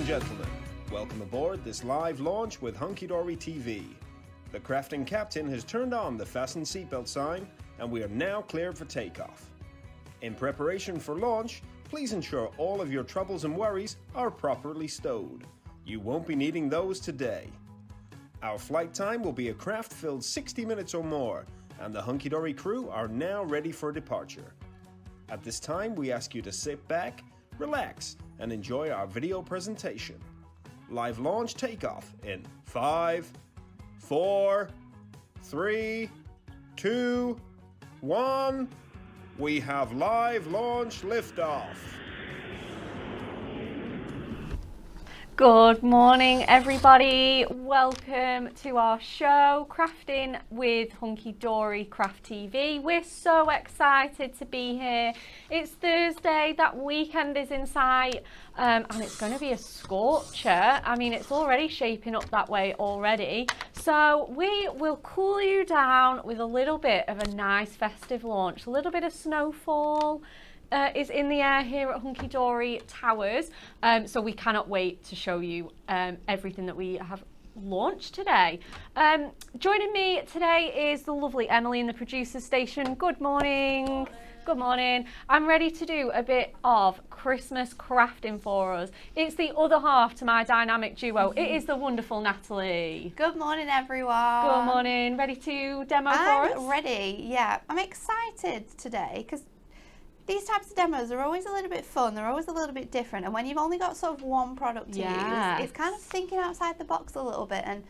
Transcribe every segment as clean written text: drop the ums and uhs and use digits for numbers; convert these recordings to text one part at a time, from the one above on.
gentlemen, welcome aboard this live launch with Hunky Dory TV. The crafting captain has turned on the fasten seatbelt sign and we are now cleared for takeoff. In preparation for launch, please ensure all of your troubles and worries are properly stowed. You won't be needing those today. Our flight time will be a craft-filled 60 minutes or more, and the Hunky Dory crew are now ready for departure. At this time, we ask you to sit back, relax, and enjoy our video presentation. Live launch takeoff in 5, 4, 3, 2, 1. We have live launch liftoff. Good morning, everybody. Welcome to our show, Crafting with Hunky Dory Craft TV. We're so excited to be here. It's Thursday, that weekend is in sight, and it's going to be a scorcher. I mean, it's already shaping up that way already. So we will cool you down with a little bit of a nice festive launch, a little bit of snowfall. Is in the air here at Hunky Dory Towers, so we cannot wait to show you everything that we have launched today. Joining me today is the lovely Emily in the producer station. Good morning. Good morning. I'm ready to do a bit of Christmas crafting for us. It's the other half to my dynamic duo. It is the wonderful Natalie. Good morning, everyone. Good morning. Ready to demo for us? I'm ready, yeah. I'm excited today because these types of demos are always a little bit fun, they're always a little bit different, and when you've only got sort of one product to use, it's kind of thinking outside the box a little bit and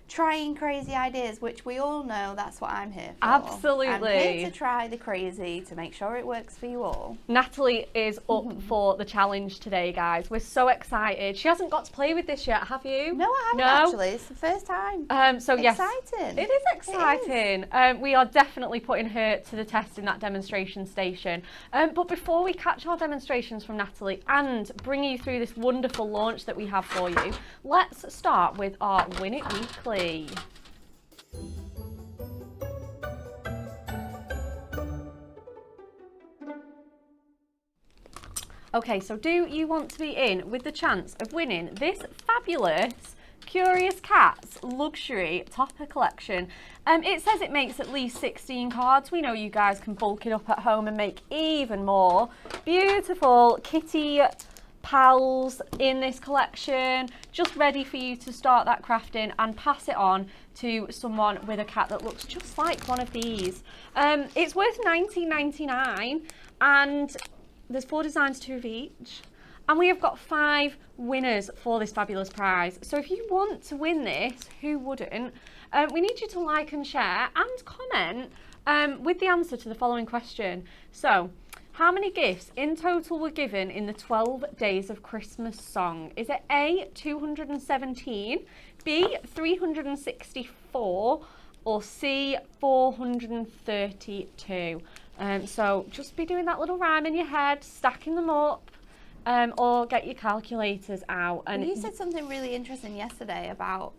trying crazy ideas, which we all know that's what I'm here for. Absolutely. I'm here to try the crazy, to make sure it works for you all. Natalie is up for the challenge today, guys. We're so excited. She hasn't got to play with this yet, have you? No, I haven't actually. It's the first time. So yes, exciting. It is exciting. We are definitely putting her to the test in that demonstration station. But before we catch our demonstrations from Natalie and bring you through this wonderful launch that we have for you, let's start with our Win It Weekly. Okay, so do you want to be in with the chance of winning this fabulous Curious Cats luxury topper collection? It says it makes at least 16 cards. We know you guys can bulk it up at home and make even more. Beautiful kitty pals in this collection, just ready for you to start that crafting and pass it on to someone with a cat that looks just like one of these. It's worth $19.99 and there's 4 designs, 2 of each, and we have got 5 winners for this fabulous prize. So if you want to win this, who wouldn't, we need you to like and share and comment with the answer to the following question. So, how many gifts in total were given in the 12 Days of Christmas song? Is it A, 217, B, 364, or C, 432? So just be doing that little rhyme in your head, stacking them up, or get your calculators out. And you said something really interesting yesterday about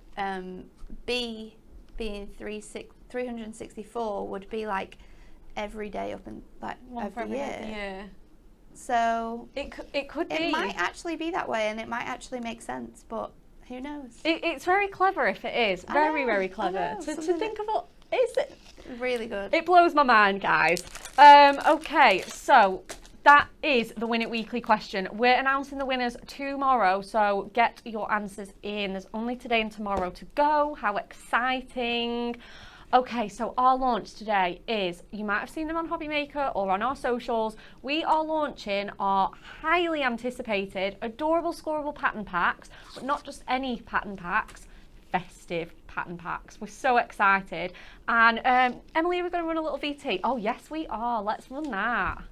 B being 364 would be like every day up in like every year. Yeah. So it could be. It might actually be that way, and it might actually make sense, but who knows? It's very clever if it is. Very clever. To think of what is it? Really good. It blows my mind, guys. Okay, so that is the Win It Weekly question. We're announcing the winners tomorrow, so get your answers in. There's only today and tomorrow to go. How exciting. Okay, so our launch today is, you might have seen them on Hobby Maker or on our socials, we are launching our highly anticipated Adorable Scorable Pattern Packs, but not just any pattern packs, Festive pattern packs. We're so excited. And Emily, we're going to run a little VT. Oh yes, we are. Let's run that.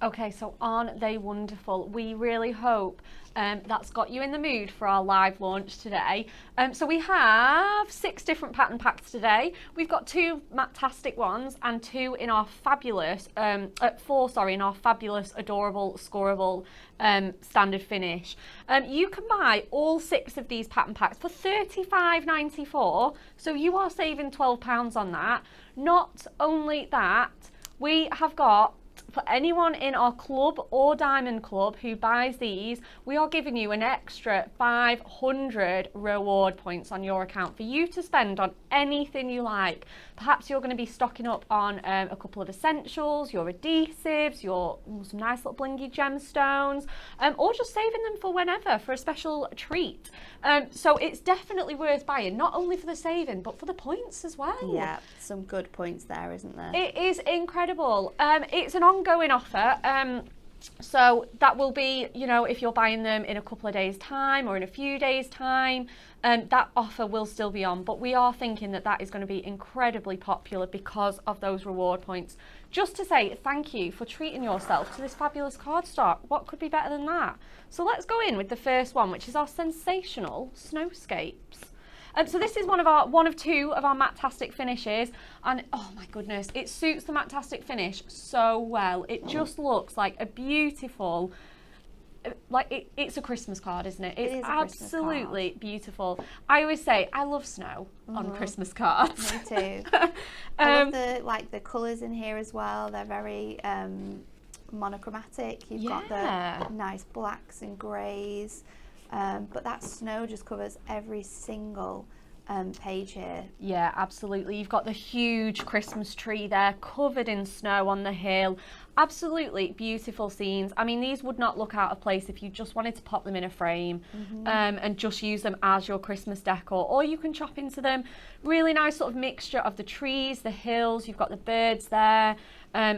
Okay, so aren't they wonderful? We really hope that's got you in the mood for our live launch today. So we have 6 different pattern packs today. We've got 2 matte-tastic ones and 2 in our fabulous, 4, sorry, in our fabulous Adorable Scorable standard finish. You can buy all 6 of these pattern packs for £35.94, so you are saving £12 on that. Not only that, we have got, for anyone in our club or diamond club who buys these, we are giving you an extra 500 reward points on your account for you to spend on anything you like. Perhaps you're going to be stocking up on a couple of essentials, your adhesives, some nice little blingy gemstones, or just saving them for whenever, for a special treat. So it's definitely worth buying, not only for the saving, but for the points as well. Yeah, some good points there, isn't there? It is incredible. It's an ongoing offer. So that will be, you know, if you're buying them in a couple of days' time or in a few days' time, that offer will still be on. But we are thinking that that is going to be incredibly popular because of those reward points. Just to say thank you for treating yourself to this fabulous cardstock. What could be better than that? So let's go in with the first one, which is our sensational Snowscapes. So this is one of 2 of our matte-tastic finishes, and oh my goodness, it suits the matte-tastic finish so well. It just looks like a beautiful, it's a Christmas card, isn't it? It's absolutely beautiful. I always say I love snow on Christmas cards. Me too. I love the colours in here as well. They're very monochromatic. You've got the nice blacks and greys. But that snow just covers every single page here. Yeah, absolutely. You've got the huge Christmas tree there covered in snow on the hill. Absolutely beautiful scenes. I mean, these would not look out of place if you just wanted to pop them in a frame and just use them as your Christmas decor, or you can chop into them. Really nice sort of mixture of the trees, the hills. You've got the birds there.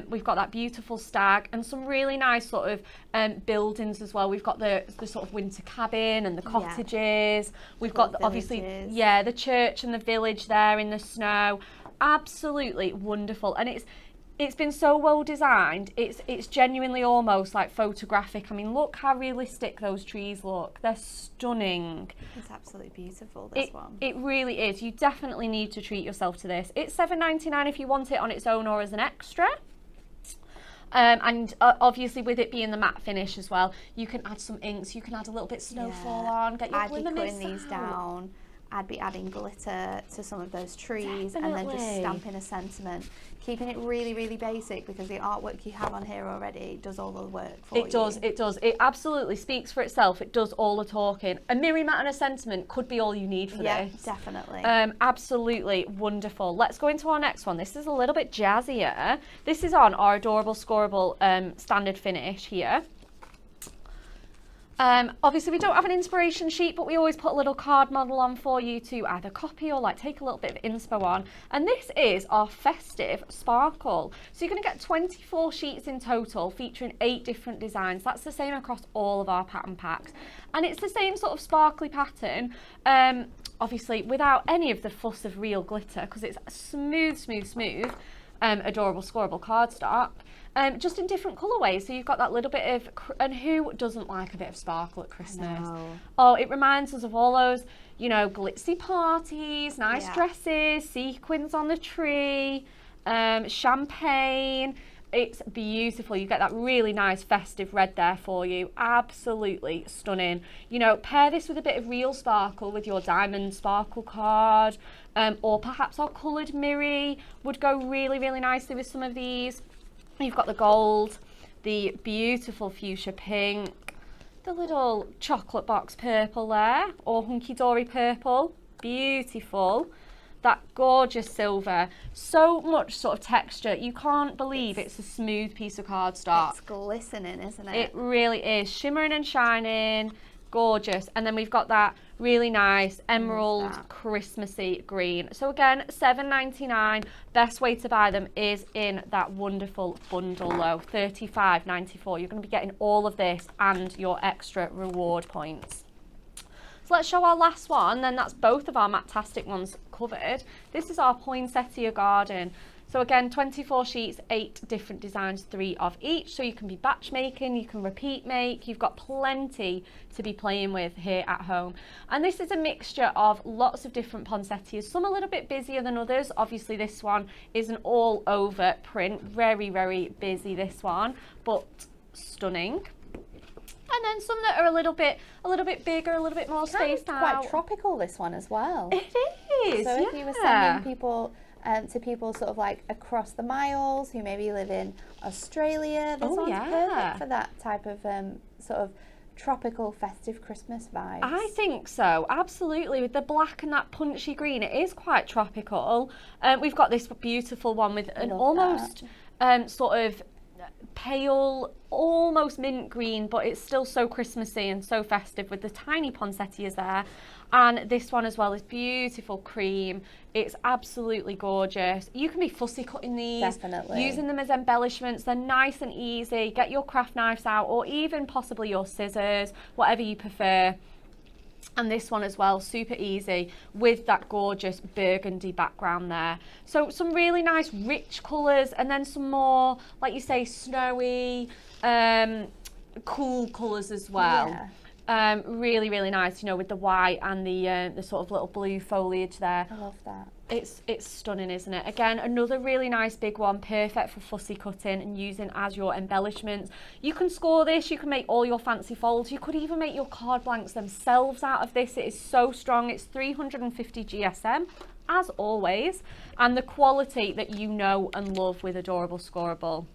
We've got that beautiful stag and some really nice sort of buildings as well. We've got the sort of winter cabin and the cottages. We've got obviously, the church and the village there in the snow. Absolutely wonderful. And it's been so well designed. It's genuinely almost like photographic. I mean, look how realistic those trees look. They're stunning. It's absolutely beautiful, this one. It really is. You definitely need to treat yourself to this. It's $7.99 if you want it on its own or as an extra. And obviously with it being the matte finish as well, you can add some inks, you can add a little bit of snowfall on, get your glimmer mist out. I'd be putting these down. I'd be adding glitter to some of those trees and then just stamping a sentiment. Keeping it really, really basic, because the artwork you have on here already does all the work for you. It does. It absolutely speaks for itself. It does all the talking. A mirror matte and a sentiment could be all you need for this. Yeah, definitely. Absolutely wonderful. Let's go into our next one. This is a little bit jazzier. This is on our Adorable Scorable standard finish here. Obviously we don't have an inspiration sheet, but we always put a little card model on for you to either copy or like take a little bit of inspo on. And this is our Festive Sparkle. So you're going to get 24 sheets in total featuring 8 different designs. That's the same across all of our pattern packs. And it's the same sort of sparkly pattern, obviously without any of the fuss of real glitter, because it's smooth, Adorable Scorable cardstock. Just in different colourways. So you've got that little bit of, and who doesn't like a bit of sparkle at Christmas? No. Oh, it reminds us of all those, you know, glitzy parties, nice dresses, sequins on the tree, champagne. It's beautiful. You get that really nice festive red there for you. Absolutely stunning. You know, pair this with a bit of real sparkle with your diamond sparkle card, or perhaps our coloured mirror would go really, really nicely with some of these. You've got the gold, the beautiful fuchsia pink, the little chocolate box purple there, or hunky-dory purple, beautiful. That gorgeous silver, so much sort of texture. You can't believe it's a smooth piece of cardstock. It's glistening, isn't it? It really is, shimmering and shining, gorgeous. And then we've got that really nice emerald Christmassy green. So again, $7.99. Best way to buy them is in that wonderful bundle though, $35.94. You're going to be getting all of this and your extra reward points. So let's show our last one, then that's both of our matte-tastic ones covered. This is our Poinsettia garden. So So again, 24 sheets, 8 different designs, 3 of each. So you can be batch making, you can repeat make. You've got plenty to be playing with here at home. And this is a mixture of lots of different poinsettias, some a little bit busier than others. Obviously this one is an all over print, very, very busy this one, but stunning. And then some that are a little bit bigger, a little bit more spaced out. Quite tropical, this one as well. It is. So if you were sending people to people sort of like across the miles who maybe live in Australia, this one's perfect for that type of sort of tropical festive Christmas vibes. I think so, absolutely. With the black and that punchy green, it is quite tropical. We've got this beautiful one with an almost sort of pale, almost mint green, but it's still so Christmassy and so festive with the tiny poinsettias there. And this one as well is beautiful cream. It's absolutely gorgeous. You can be fussy cutting these, definitely using them as embellishments. They're nice and easy. Get your craft knives out, or even possibly your scissors, whatever you prefer. And this one as well, super easy with that gorgeous burgundy background there. So some really nice rich colours, and then some more, like you say, snowy, cool colours as well. Yeah. Really, really nice, you know, with the white and the sort of little blue foliage there. I love that. It's stunning, isn't it? Again, another really nice big one, perfect for fussy cutting and using as your embellishments. You can score this, you can make all your fancy folds, you could even make your card blanks themselves out of this. It is so strong. It's 350 GSM, as always, and the quality that you know and love with Adorable Scorable.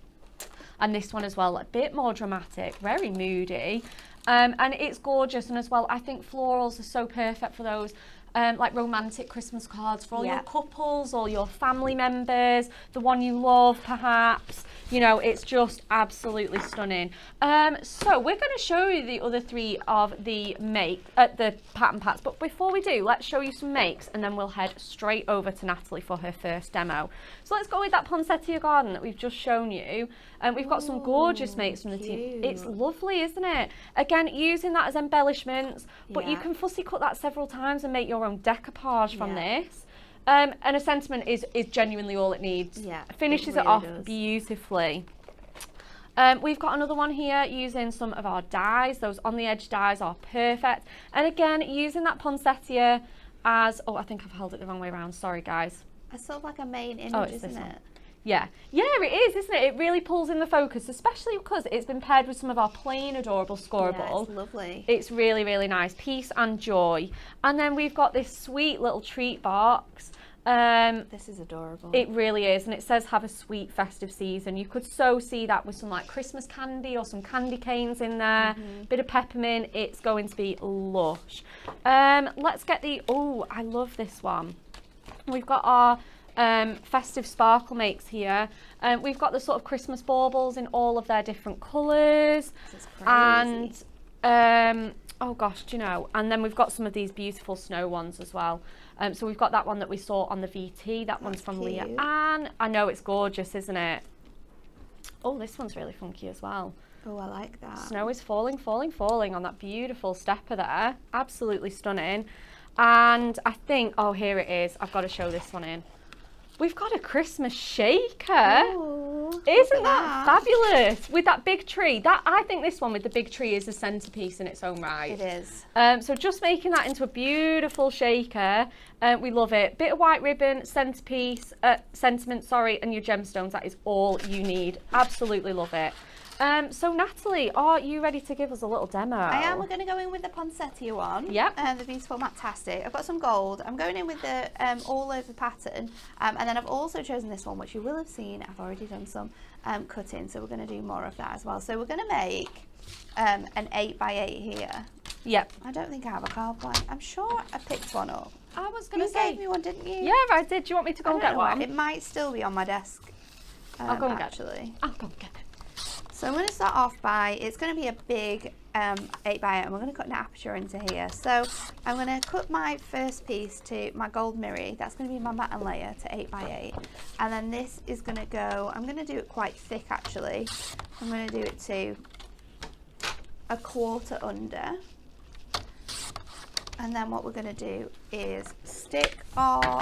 And this one as well, a bit more dramatic, very moody. And it's gorgeous, and as well, I think florals are so perfect for those like romantic Christmas cards for all your couples, all your family members, the one you love perhaps. You know, it's just absolutely stunning. So we're going to show you the other 3 of the the pattern packs, but before we do, let's show you some makes, and then we'll head straight over to Natalie for her first demo. So let's go with that Poinsettia garden that we've just shown you. And we've got some gorgeous makes from the team. It's lovely, isn't it? Again, using that as embellishments, but you can fussy cut that several times and make your own decoupage from this. And a sentiment is genuinely all it needs. Yeah, finishes it off beautifully. We've got another one here using some of our dies. Those on the edge dies are perfect. And again, using that poinsettia as, oh, I think I've held it the wrong way around. Sorry, guys. It's sort of like a main image, isn't it? Yeah, it is, isn't it? It really pulls in the focus, especially because it's been paired with some of our plain Adorable Scorable. Yeah, it's lovely. It's really, really nice. Peace and joy. And then we've got this sweet little treat box. This is adorable. It really is, and it says have a sweet festive season. You could so see that with some like Christmas candy or some candy canes in there, bit of peppermint. It's going to be lush. Let's get the, oh, I love this one. We've got our festive sparkle makes here. We've got the sort of Christmas baubles in all of their different colours. This is crazy. And oh gosh, do you know, and then we've got some of these beautiful snow ones as well. So we've got that one that we saw on the VT. That one's from Leah Ann. I know, it's gorgeous, isn't it? Oh, this one's really funky as well. Oh, I like that. Snow is falling, falling, falling on that beautiful stepper there. Absolutely stunning. And I think, oh, here it is. I've got to show this one in. We've got a Christmas shaker. Ooh, isn't that fabulous? With that big tree. I think this one with the big tree is a centerpiece in its own right. It is. So just making that into a beautiful shaker. We love it. Bit of white ribbon, centerpiece, sentiment, and your gemstones. That is all you need. Absolutely love it. So Natalie, are you ready to give us a little demo? I am. We're going to go in with the Poinsettia one. Yep. The beautiful Matastic. I've got some gold. I'm going in with the all over pattern. And then I've also chosen this one, which you will have seen. I've already done some cutting, so we're going to do more of that as well. So we're going to make an 8x8 here. Yep. I don't think I have a card blank. I'm sure I picked one up. I was going to say. You gave me one, didn't you? Yeah, I did. Do you want me to go and get one? It might still be on my desk. I'll go and get actually. I'll go and get it. So I'm going to start off by, it's going to be a big 8x8, and we're going to cut an aperture into here. So I'm going to cut my first piece to my gold mirror. That's going to be my batten layer to 8x8. And then this is going to go, I'm going to do it quite thick actually. I'm going to do it to 1/4 under. And then what we're going to do is stick our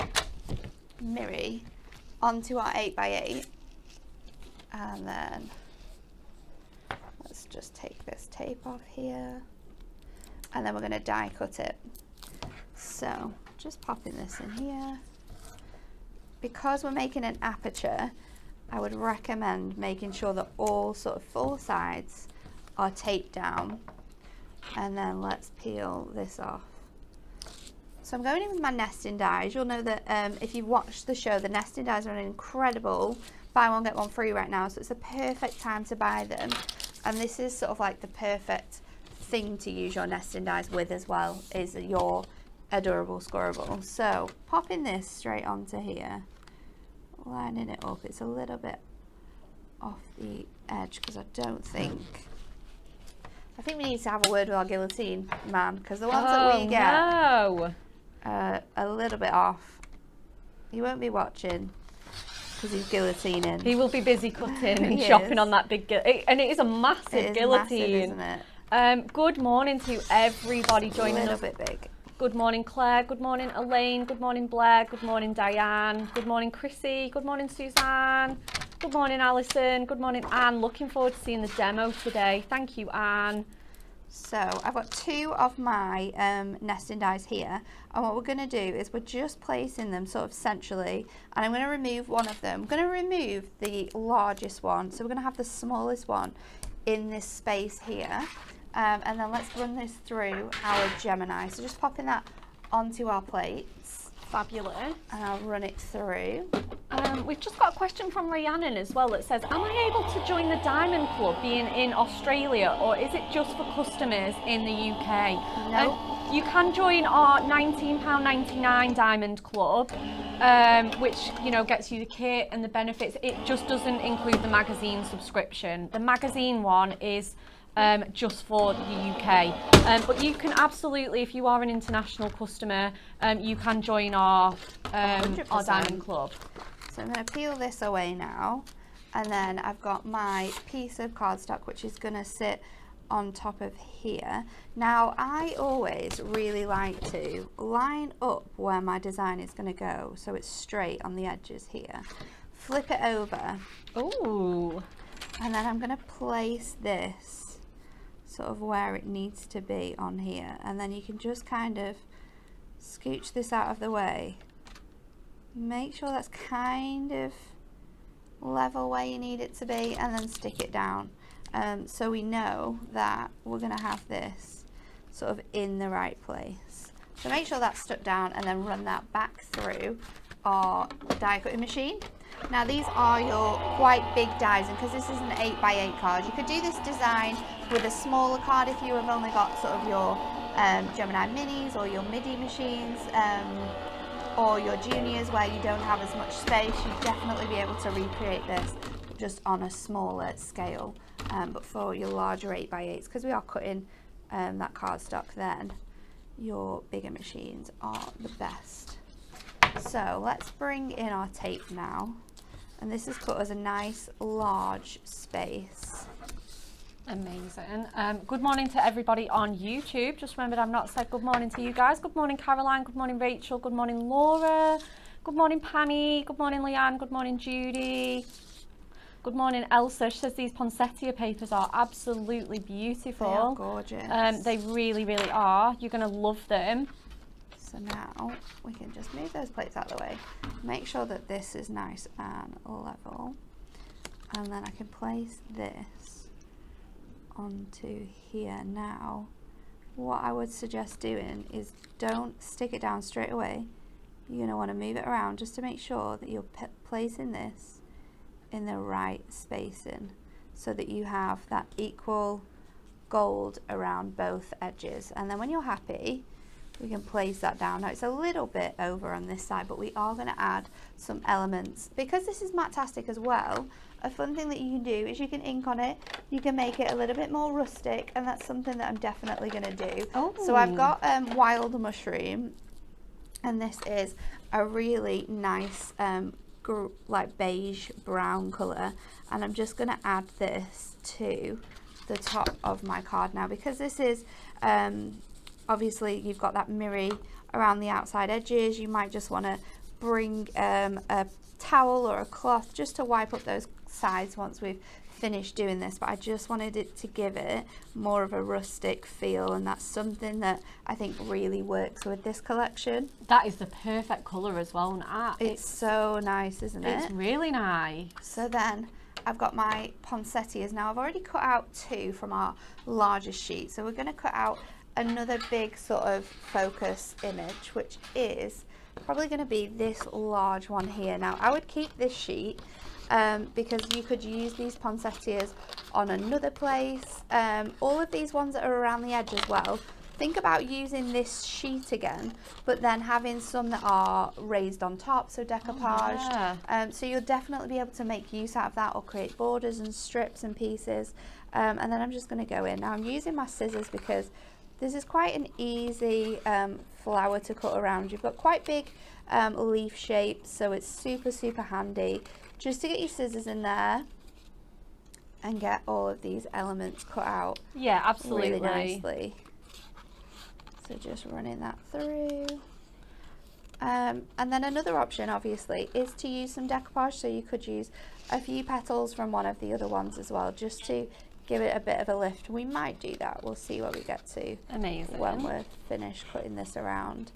mirror onto our 8x8, and then let's just take this tape off here, and then we're going to die cut it. So just popping this in here. Because we're making an aperture, I would recommend making sure that all sort of 4 sides are taped down, and then let's peel this off. So I'm going in with my nesting dies. You'll know that if you've watched the show, the nesting dies are an incredible buy one get one free right now, so it's a perfect time to buy them, and this is sort of like the perfect thing to use your nesting dies with as well, is your Adorable Scorable. So popping this straight onto here, lining it up. It's a little bit off the edge because I think we need to have a word with our guillotine man, because the ones that we get a little bit off. He won't be watching because he's guillotining. He will be busy cutting and chopping on that big and it is a massive guillotine. Massive, isn't it? Good morning to everybody joining us. A little bit big. Good morning, Claire. Good morning, Elaine. Good morning, Blair. Good morning, Diane. Good morning, Chrissy. Good morning, Suzanne. Good morning, Alison. Good morning, Anne. Looking forward to seeing the demo today. Thank you, Anne. So I've got 2 of my nesting dies here, and what we're going to do is we're just placing them sort of centrally, and I'm going to remove one of them. I'm going to remove the largest one, so we're going to have the smallest one in this space here, and then let's run this through our Gemini. So just popping that onto our plates. Fabulous. And I'll run it through. We've just got a question from Rhiannon as well that says, am I able to join the Diamond Club being in Australia, or is it just for customers in the UK? No. You can join our £19.99 Diamond Club, which, you know, gets you the kit and the benefits. It just doesn't include the magazine subscription. The magazine one is just for the UK, but you can absolutely, if you are an international customer, you can join our Diamond Club. So I'm going to peel this away now, and then I've got my piece of cardstock which is going to sit on top of here. Now I always really like to line up where my design is going to go so it's straight on the edges here. Flip it over. Ooh. And then I'm going to place this sort of where it needs to be on here, and then you can just kind of scooch this out of the way. Make sure that's kind of level where you need it to be, and then stick it down, so we know that we're going to have this sort of in the right place. So make sure that's stuck down, and then run that back through our die cutting machine. Now these are your quite big dies, and because this is an 8x8 card, you could do this design with a smaller card if you have only got sort of your Gemini minis or your MIDI machines, or your juniors where you don't have as much space. You'd definitely be able to recreate this just on a smaller scale, but for your larger 8x8s, because we are cutting that cardstock, then your bigger machines are the best. So let's bring in our tape now, and this is cut as a nice large space. Amazing. Good morning to everybody on YouTube. Just remembered I've not said good morning to you guys. Good morning, Caroline. Good morning, Rachel. Good morning, Laura. Good morning, Pammy. Good morning, Leanne. Good morning, Judy. Good morning, Elsa. She says these Poinsettia papers are absolutely beautiful. They are gorgeous. They really, really are. You're going to love them. So now we can just move those plates out of the way. Make sure that this is nice and level. And then I can place this onto here. Now, what I would suggest doing is don't stick it down straight away. You're going to want to move it around just to make sure that you're placing this in the right spacing, so that you have that equal gold around both edges. And then when you're happy, we can place that down. Now it's a little bit over on this side, but we are going to add some elements. Because this is matte-tastic as well, a fun thing that you can do is you can ink on it, you can make it a little bit more rustic, and that's something that I'm definitely going to do. Oh. So I've got wild mushroom, and this is a really nice like beige brown colour, and I'm just going to add this to the top of my card now, because this is obviously you've got that mirror around the outside edges. You might just want to bring a towel or a cloth just to wipe up those sides once we've finished doing this, but I just wanted it to give it more of a rustic feel, and that's something that I think really works with this collection. That is the perfect colour as well, Nat. It's so nice, isn't it? It's really nice. So then I've got my poinsettias. Now I've already cut out 2 from our largest sheet, so we're going to cut out another big sort of focus image, which is probably going to be this large one here. Now I would keep this sheet because you could use these poinsettias on another place. All of these ones that are around the edge as well, think about using this sheet again, but then having some that are raised on top, so decoupaged. So you'll definitely be able to make use out of that, or create borders and strips and pieces. And then I'm just going to go in. Now I'm using my scissors because this is quite an easy flower to cut around. You've got quite big leaf shapes, so it's super handy just to get your scissors in there and get all of these elements cut out. Yeah, absolutely. Really nicely. So just running that through. And then another option obviously is to use some decoupage, so you could use a few petals from one of the other ones as well, just to give it a bit of a lift. We might do that, we'll see where we get to. Amazing. When we're finished cutting this around.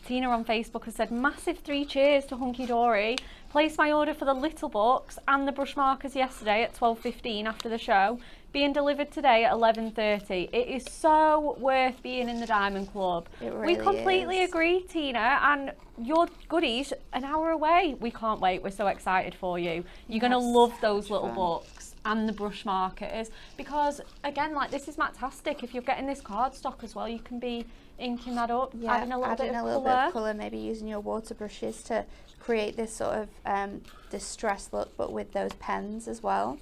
Tina on Facebook has said, massive 3 cheers to Hunky Dory. Placed my order for the little books and the brush markers yesterday at 12:15 after the show. Being delivered today at 11:30. It is so worth being in the Diamond Club. It really We completely agree, Tina, and your goodies an hour away. We can't wait. We're so excited for you. You're going to love those little books and the brush markers, because again, like, this is fantastic. If you're getting this cardstock as well, you can be inking that up, adding a little bit of colour, maybe using your water brushes to create this sort of distressed look, but with those pens as well.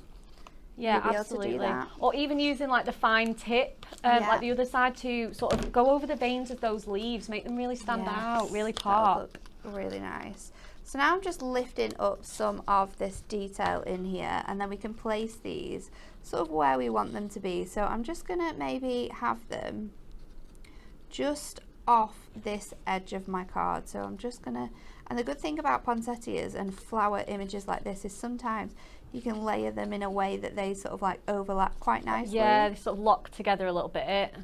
Yeah, absolutely. Or even using like the fine tip, like the other side, to sort of go over the veins of those leaves, make them really stand out, really pop. Really nice. So now I'm just lifting up some of this detail in here, and then we can place these sort of where we want them to be. So I'm just gonna maybe have them just off this edge of my card. So I'm just gonna, and the good thing about poinsettias and flower images like this is sometimes you can layer them in a way that they sort of like overlap quite nicely. Yeah, they sort of lock together a little bit.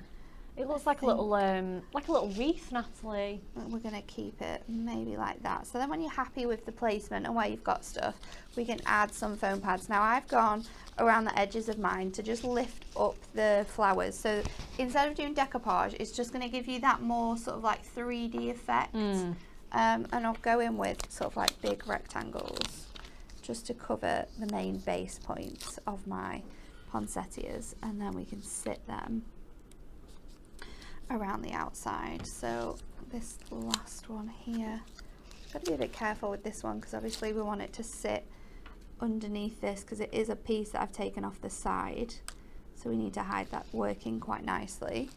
It looks like a little wreath, Natalie. We're gonna keep it maybe like that. So then when you're happy with the placement and where you've got stuff, we can add some foam pads. Now I've gone around the edges of mine to just lift up the flowers. So instead of doing decoupage, it's just gonna give you that more sort of like 3D effect. And I'll go in with sort of like big rectangles just to cover the main base points of my poinsettias, and then we can sit them around the outside. So this last one here, got to be a bit careful with this one because obviously we want it to sit underneath this, because it is a piece that I've taken off the side, so we need to hide that working quite nicely.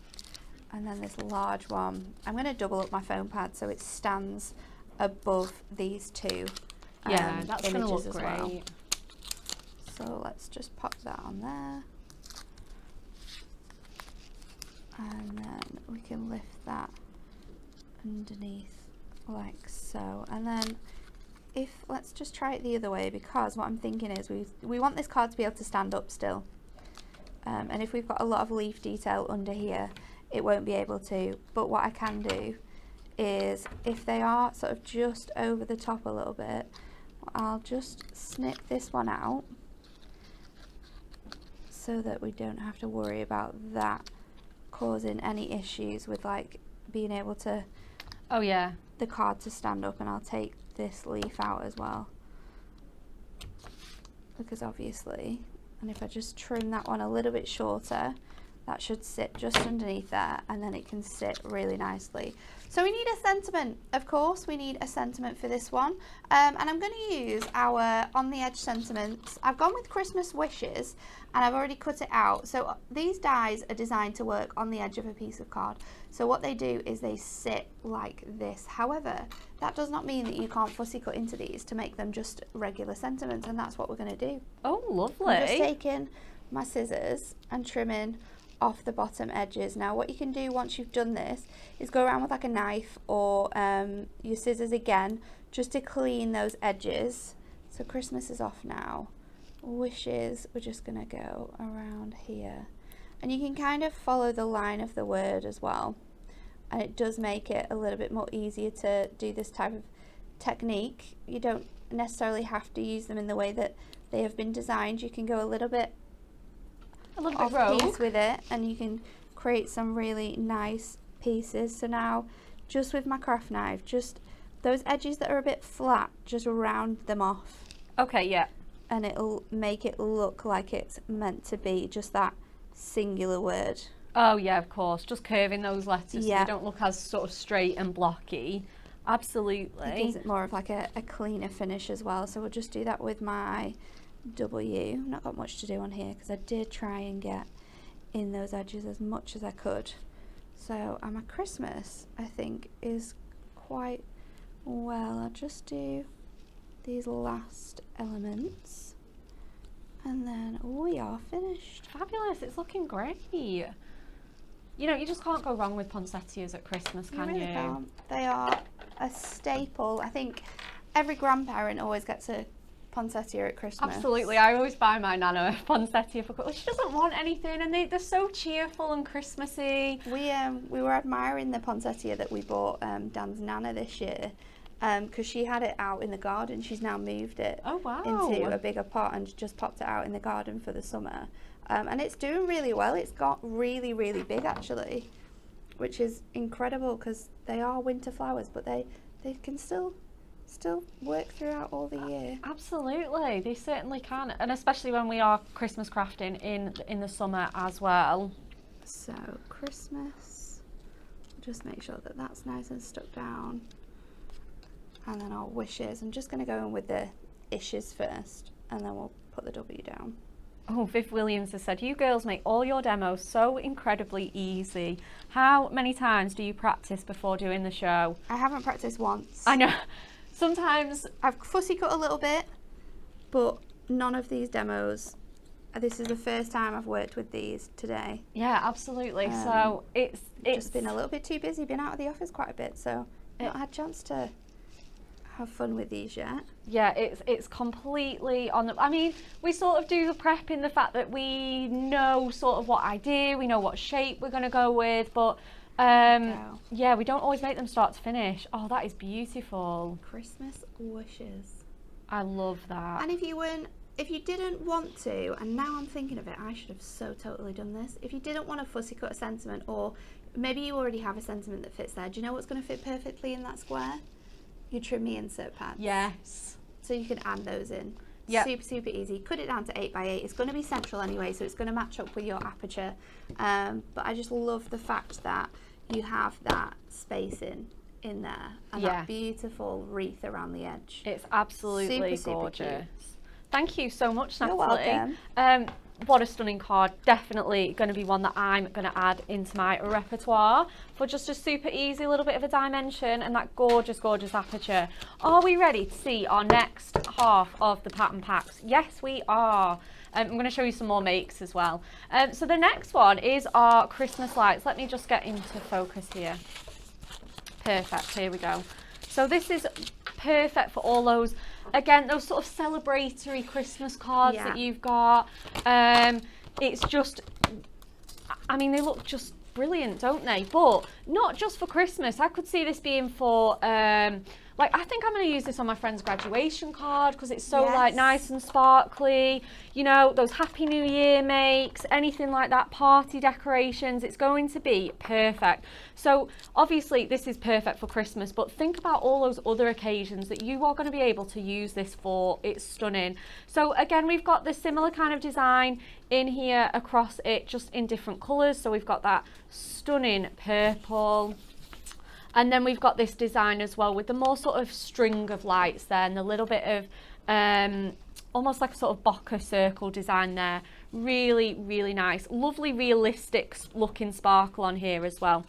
And then this large one, I'm going to double up my foam pad so it stands above these two that's going to images look as great. well. So let's just pop that on there. And then we can lift that underneath like so. And then let's just try it the other way, because what I'm thinking is we want this card to be able to stand up still. And if we've got a lot of leaf detail under here, it won't be able to. But what I can do is, if they are sort of just over the top a little bit, I'll just snip this one out so that we don't have to worry about that causing any issues with like being able to the card to stand up. And I'll take this leaf out as well, because obviously, and if I just trim that one a little bit shorter, that should sit just underneath there, and then it can sit really nicely. So we need a sentiment, of course, we need a sentiment for this one. And I'm going to use our on the edge sentiments. I've gone with Christmas wishes, and I've already cut it out. So these dies are designed to work on the edge of a piece of card. So what they do is they sit like this. However, that does not mean that you can't fussy cut into these to make them just regular sentiments, and that's what we're going to do. Oh, lovely. I'm just taking my scissors and trimming off the bottom edges. Now what you can do once you've done this is go around with like a knife or your scissors again, just to clean those edges. So Christmas is off now. Wishes, we're just gonna go around here. And you can kind of follow the line of the word as well. And it does make it a little bit more easier to do this type of technique. You don't necessarily have to use them in the way that they have been designed. You can go a little bit off piece with it, and you can create some really nice pieces. So now, just with my craft knife, just those edges that are a bit flat, just round them off. Okay, yeah. And it'll make it look like it's meant to be just that singular word. Oh yeah, of course. Just curving those letters so Yeah. they don't look as sort of straight and blocky. Absolutely. It gives it more of like a cleaner finish as well. So we'll just do that with my W. Not got much to do on here because I did try and get in those edges as much as I could. So my Christmas, I think, is quite well. I'll just do these last elements and then we are finished. Fabulous. It's looking great. You know, you just can't go wrong with poinsettias at Christmas, can you? Really can't. They are a staple. I think every grandparent always gets a poinsettia at Christmas. Absolutely. I always buy my nana a poinsettia for Christmas. She doesn't want anything, and they're so cheerful and Christmassy. We were admiring the poinsettia that we bought Dan's nana this year, because she had it out in the garden. She's now moved it into a bigger pot and just popped it out in the garden for the summer. And it's doing really well. It's got really, really big actually, which is incredible because they are winter flowers, but they can still work throughout all the year. Absolutely, they certainly can, and especially when we are Christmas crafting in the summer as well. So Christmas, just make sure that that's nice and stuck down, and then our wishes. I'm just going to go in with the ishes first, and then we'll put the W down. Oh, Viv Williams has said, you girls make all your demos so incredibly easy. How many times do you practice before doing the show? I haven't practiced once. I know. Sometimes I've fussy cut a little bit, but none of these demos, this is the first time I've worked with these today. Yeah, absolutely. So it's just been a little bit too busy, been out of the office quite a bit, so I've not had a chance to have fun with these yet. Yeah, it's completely on the, I mean, we sort of do the prep in the fact that we know sort of what idea, we know what shape we're going to go with, but yeah, we don't always make them start to finish. Oh, that is beautiful. Christmas wishes. I love that. And if you didn't want to, and now I'm thinking of it, I should have so totally done this. If you didn't want to fussy cut a sentiment, or maybe you already have a sentiment that fits there, do you know what's going to fit perfectly in that square? Your trimmy insert pads. Yes. So you can add those in. Yep. Super, super easy. Cut it down to 8x8. It's going to be central anyway, so it's going to match up with your aperture. But I just love the fact that you have that spacing in there and that beautiful wreath around the edge. It's absolutely super gorgeous. cute. Thank you so much, Natalie. You're welcome. What a stunning card. Definitely going to be one that I'm going to add into my repertoire for just a super easy little bit of a dimension and that gorgeous, gorgeous aperture. Are we ready to see our next half of the pattern packs? Yes, we are. I'm going to show you some more makes as well. So the next one is our Christmas lights. Let me just get into focus here. Perfect. Here we go. So this is perfect for all those, again, those sort of celebratory Christmas cards that you've got. It's just, I mean, they look just brilliant, don't they? But not just for Christmas. I could see this being for, like, I think I'm going to use this on my friend's graduation card because it's so like nice and sparkly. You know, those Happy New Year makes, anything like that, party decorations, it's going to be perfect. So obviously this is perfect for Christmas, but think about all those other occasions that you are going to be able to use this for. It's stunning. So again, we've got this similar kind of design in here across it, just in different colours. So we've got that stunning purple. And then we've got this design as well with the more sort of string of lights there and a little bit of almost like a sort of bokeh circle design there. Really, really nice. Lovely realistic looking sparkle on here as well.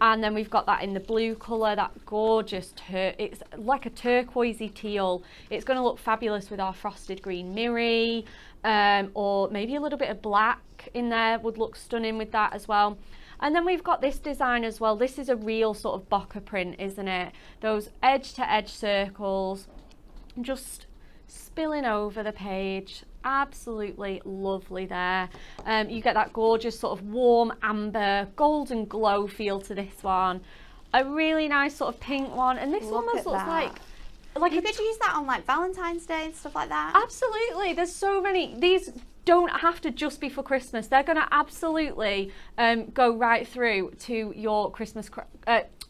And then we've got that in the blue colour, that gorgeous, it's like a turquoisey teal. It's going to look fabulous with our frosted green mirror, or maybe a little bit of black in there would look stunning with that as well. And then we've got this design as well. This is a real sort of bokeh print, isn't it? Those edge to edge circles just spilling over the page. Absolutely lovely there. You get that gorgeous sort of warm amber golden glow feel to this one. A really nice sort of pink one, and this almost looks like you could use that on like Valentine's Day and stuff like that. Absolutely. There's so many. These don't have to just be for Christmas. They're going to absolutely go right through to your Christmas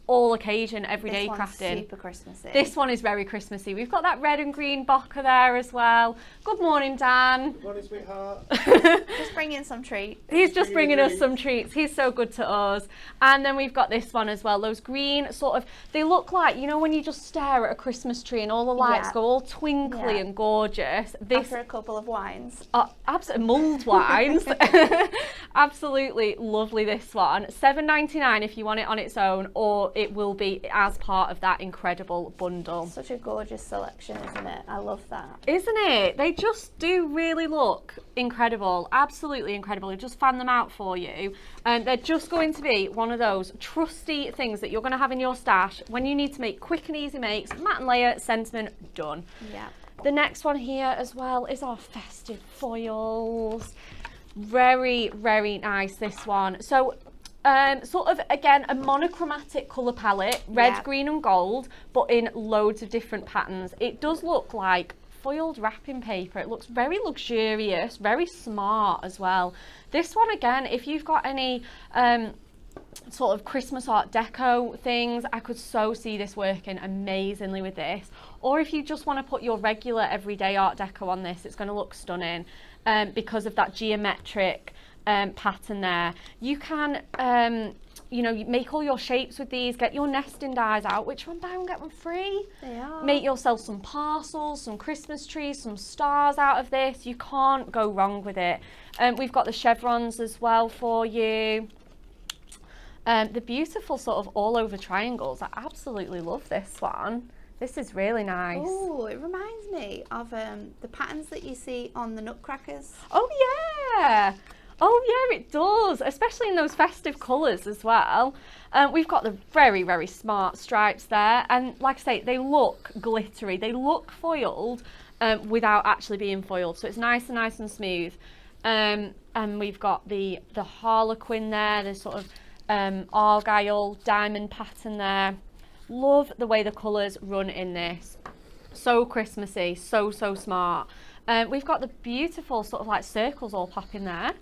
all occasion everyday crafting. Super Christmassy. This one is very Christmassy. We've got that red and green bokeh there as well. Good morning, Dan. Good morning, sweetheart. Just bringing some treats. He's just bringing us some treats. He's so good to us. And then we've got this one as well. Those green sort of, they look like, you know, when you just stare at a Christmas tree and all the lights go all twinkly and gorgeous. After a couple of wines. Absolutely, mulled wines. Absolutely lovely, this one. $7.99 if you want it on its own, or it will be as part of that incredible bundle. Such a gorgeous selection, isn't it? I love that. Isn't it? They just do really look incredible. Absolutely incredible. I just fan them out for you. And they're just going to be one of those trusty things that you're going to have in your stash when you need to make quick and easy makes. Matte and layer, sentiment, done. Yeah. The next one here as well is our festive foils. Very, very nice, this one. So sort of, again, a monochromatic colour palette, red, green and gold, but in loads of different patterns. It does look like foiled wrapping paper. It looks very luxurious, very smart as well. This one, again, if you've got any sort of Christmas art deco things, I could so see this working amazingly with this. Or if you just want to put your regular everyday art deco on this, it's going to look stunning because of that geometric pattern there. You can you know, you make all your shapes with these, get your nesting dies out, which one buy one get one free. They are. Make yourself some parcels, some Christmas trees, some stars out of this. You can't go wrong with it. We've got the chevrons as well for you. The beautiful sort of all over triangles. I absolutely love this one. This is really nice. Oh, it reminds me of the patterns that you see on the nutcrackers. Oh yeah. Oh yeah, it does, especially in those festive colours as well. We've got the very, very smart stripes there, and like I say, they look glittery. They look foiled without actually being foiled, so it's nice and smooth. And we've got the harlequin there, the sort of argyle diamond pattern there. Love the way the colours run in this. So Christmassy, so smart. We've got the beautiful sort of like circles all popping there.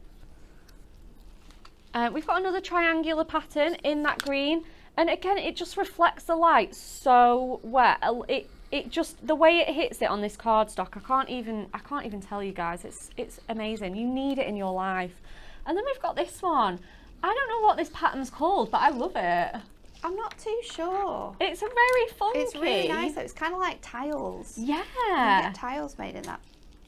We've got another triangular pattern in that green, and again it just reflects the light so well. It just, the way it hits it on this cardstock, I can't even tell you guys. It's amazing. You need it in your life. And then we've got this one. I don't know what this pattern's called, but I love it. I'm not too sure. It's a very funky. It's really nice. It's kind of like tiles. Yeah. You get tiles made in that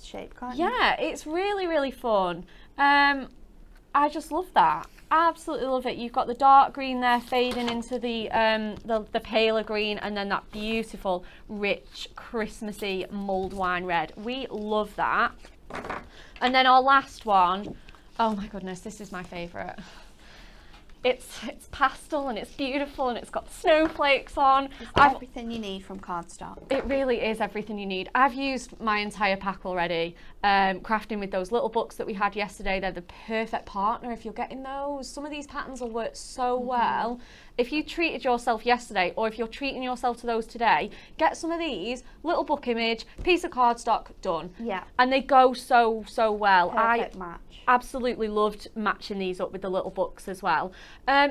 shape, can't you? Yeah, it's really fun. I just love that. Absolutely love it. You've got the dark green there fading into the paler green, and then that beautiful, rich, Christmassy mulled wine red. We love that. And then our last one, oh my goodness, this is my favourite. It's pastel and it's beautiful and it's got snowflakes on. It's everything you need from cardstock. It really is everything you need. I've used my entire pack already, crafting with those little books that we had yesterday. They're the perfect partner if you're getting those. Some of these patterns will work so well. If you treated yourself yesterday, or if you're treating yourself to those today, get some of these, little book image, piece of cardstock, done. Yeah. And they go so well. Perfect match. Absolutely loved matching these up with the little books as well.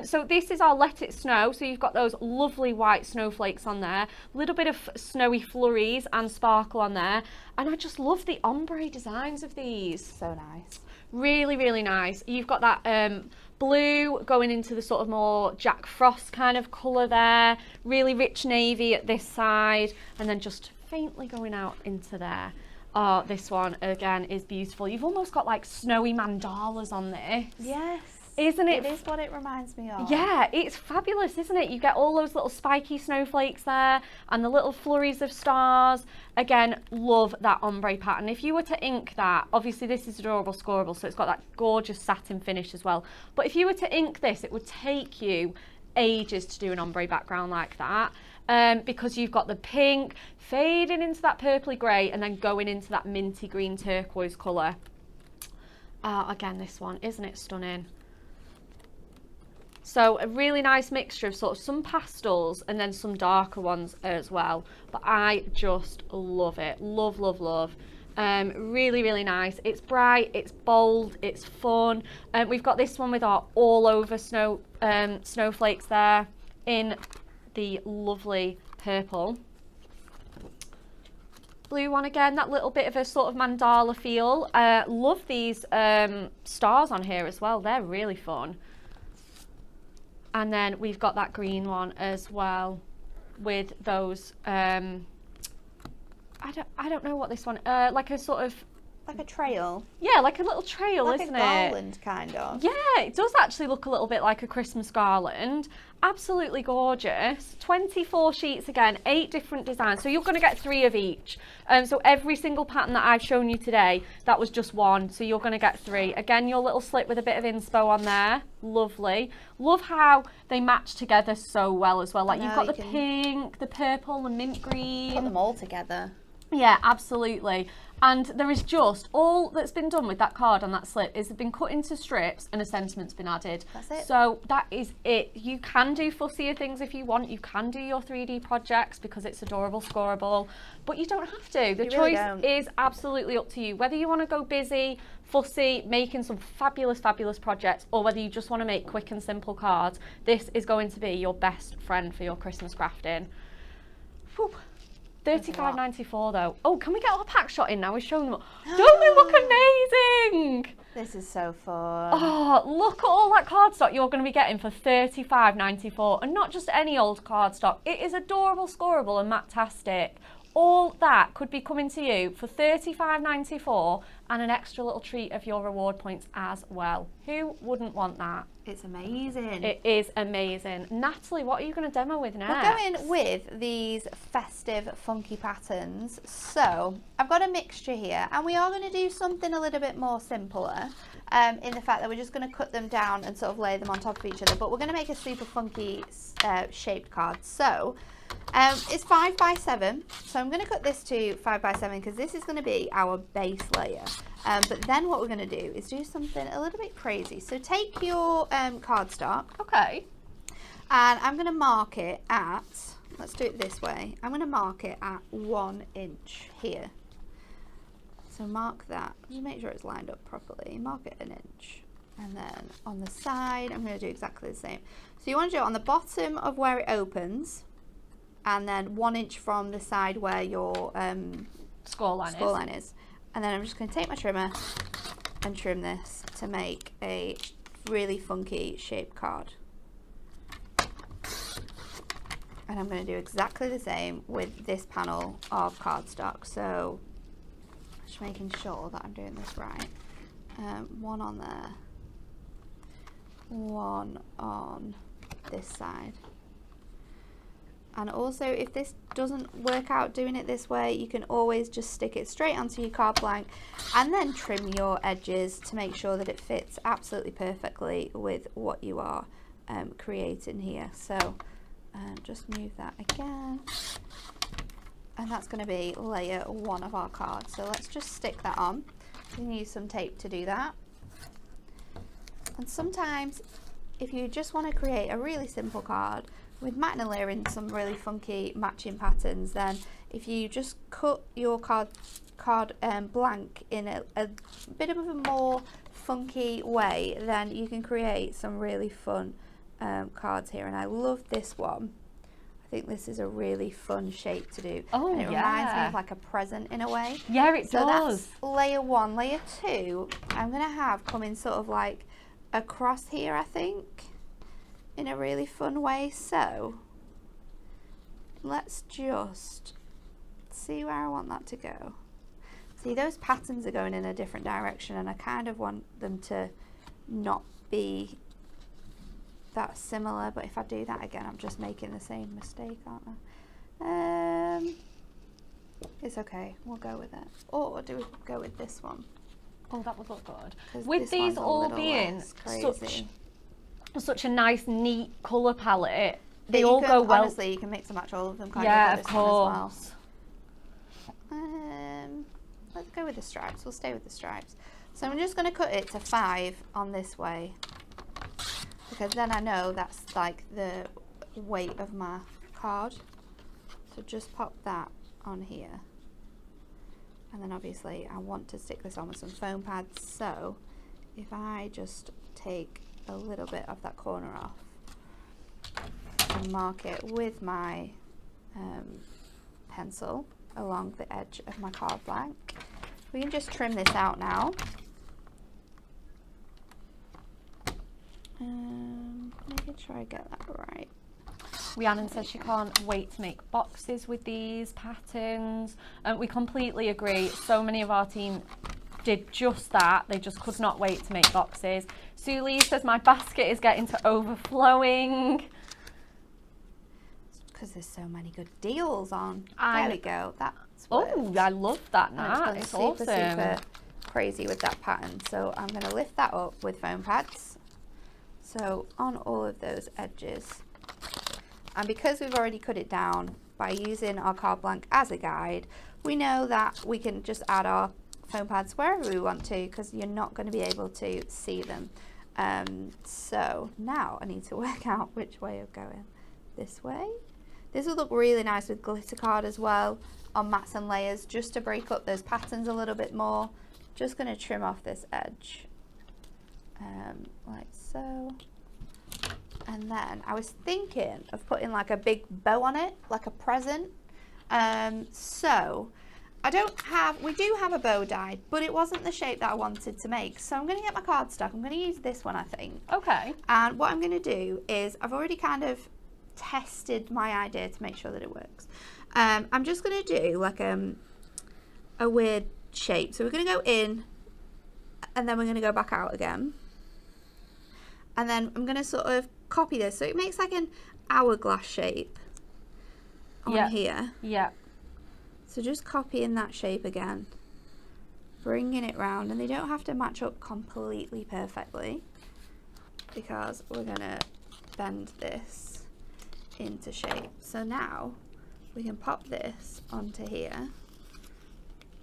So this is our Let It Snow. So you've got those lovely white snowflakes on there, a little bit of snowy flurries and sparkle on there. And I just love the ombre designs of these. So nice. Really nice. You've got that blue going into the sort of more Jack Frost kind of colour there. Really rich navy at this side, and then just faintly going out into there. Oh, this one again is beautiful. You've almost got like snowy mandalas on this. Yes. Isn't it? It is what it reminds me of. Yeah, it's fabulous, isn't it? You get all those little spiky snowflakes there and the little flurries of stars. Again, love that ombre pattern. If you were to ink that, obviously this is Adorable Scorable, so it's got that gorgeous satin finish as well. But if you were to ink this, it would take you ages to do an ombre background like that. Because you've got the pink fading into that purpley grey and then going into that minty green turquoise colour. Again, this one, isn't it stunning? So a really nice mixture of sort of some pastels and then some darker ones as well. But I just love it. Love, love, love. Really, really nice. It's bright, it's bold, it's fun. We've got this one with our all over snowflakes there in the lovely purple. Blue one again, that little bit of a sort of mandala feel. Love these stars on here as well. They're really fun. And then we've got that green one as well with those, I don't know what this one, like a sort of, like a trail. Yeah, like a little trail, like isn't a garland, kind of. Yeah, it does actually look a little bit like a Christmas garland. Absolutely gorgeous. 24 sheets again, 8 different designs. So you're going to get 3 of each. So every single pattern that I've shown you today, that was just 1. So you're going to get 3. Again, your little slip with a bit of inspo on there. Lovely. Love how they match together so well as well. Like you've got the pink, the purple, the mint green. Put them all together. Yeah, absolutely. And there is just, all that's been done with that card on that slip is it's been cut into strips and a sentiment's been added. That's it. So that is it. You can do fussier things if you want. You can do your 3D projects because it's Adorable Scorable, but you don't have to. The choice is absolutely up to you. Whether you want to go busy, fussy, making some fabulous, fabulous projects, or whether you just want to make quick and simple cards, this is going to be your best friend for your Christmas crafting. Whew. $35.94 though. Oh, can we get our pack shot in now? We're showing them. Don't they look amazing? This is so fun. Oh, look at all that cardstock you're going to be getting for $35.94, and not just any old cardstock. It is Adorable, Scorable and Matte-tastic. All that could be coming to you for $35.94 and an extra little treat of your reward points as well. Who wouldn't want that? It's amazing. It is amazing. Natalie, what are you going to demo with next? We're going with these festive funky patterns. So I've got a mixture here, and we are going to do something a little bit more simpler in the fact that we're just going to cut them down and sort of lay them on top of each other, but we're going to make a super funky shaped card. So it's 5 by 7, so I'm going to cut this to 5 by 7 because this is going to be our base layer. But then what we're going to do is do something a little bit crazy. So take your cardstock. Okay. And I'm going to mark it at, let's do it this way. I'm going to mark it at 1 inch here. So mark that. Just make sure it's lined up properly. Mark it 1 inch. And then on the side, I'm going to do exactly the same. So you want to do it on the bottom of where it opens, and then 1 inch from the side where your score line is. And then I'm just going to take my trimmer and trim this to make a really funky shaped card. And I'm going to do exactly the same with this panel of cardstock. So just making sure that I'm doing this right. 1 on there, 1 on this side. And also, if this doesn't work out doing it this way, you can always just stick it straight onto your card blank and then trim your edges to make sure that it fits absolutely perfectly with what you are creating here. So just move that again. And that's going to be layer 1 of our card. So let's just stick that on. You can use some tape to do that. And sometimes, if you just want to create a really simple card, with matte and layering some really funky matching patterns, then if you just cut your card blank in a bit of a more funky way, then you can create some really fun cards here. And I love this one. I think this is a really fun shape to do. Oh, and it reminds me of like a present in a way. Yeah, it does. So that's layer 1. Layer 2, I'm going to have coming sort of like across here, I think, in a really fun way. So let's just see where I want that to go. See, those patterns are going in a different direction, and I kind of want them to not be that similar, but if I do that again, I'm just making the same mistake, aren't I? It's okay, we'll go with it. Or do we go with this one? Oh, that would look good. With these all being such a nice, neat colour palette, they all go well. Honestly, you can mix and match all of them. Yeah, of course. Let's go with the stripes. We'll stay with the stripes. So I'm just going to cut it to 5 on this way, because then I know that's like the weight of my card. So just pop that on here. And then obviously I want to stick this on with some foam pads, so if I just take a little bit of that corner off and mark it with my pencil along the edge of my card blank, we can just trim this out now. Making sure I get that right. Rhiannon says she can't wait to make boxes with these patterns. We completely agree. So many of our team did just that. They just could not wait to make boxes. Sue Lee says my basket is getting to overflowing. Because there's so many good deals on. There we go. That's oh, I love that. It's super, super crazy with that pattern. So I'm going to lift that up with foam pads. So on all of those edges. And because we've already cut it down by using our card blank as a guide, we know that we can just add our foam pads wherever we want to, because you're not going to be able to see them. So now I need to work out which way of going. This way. This will look really nice with glitter card as well on mats and layers, just to break up those patterns a little bit more. Just going to trim off this edge like so. And then I was thinking of putting like a big bow on it, like a present. So we do have a bow dyed, but it wasn't the shape that I wanted to make. So I'm going to get my cardstock. I'm going to use this one, I think. Okay. And what I'm going to do is, I've already kind of tested my idea to make sure that it works. I'm just going to do like a weird shape. So we're going to go in, and then we're going to go back out again. And then I'm going to sort of copy this, so it makes like an hourglass shape on here. Yeah. So just copying that shape again, bringing it round, and they don't have to match up completely perfectly, because we're going to bend this into shape. So now we can pop this onto here.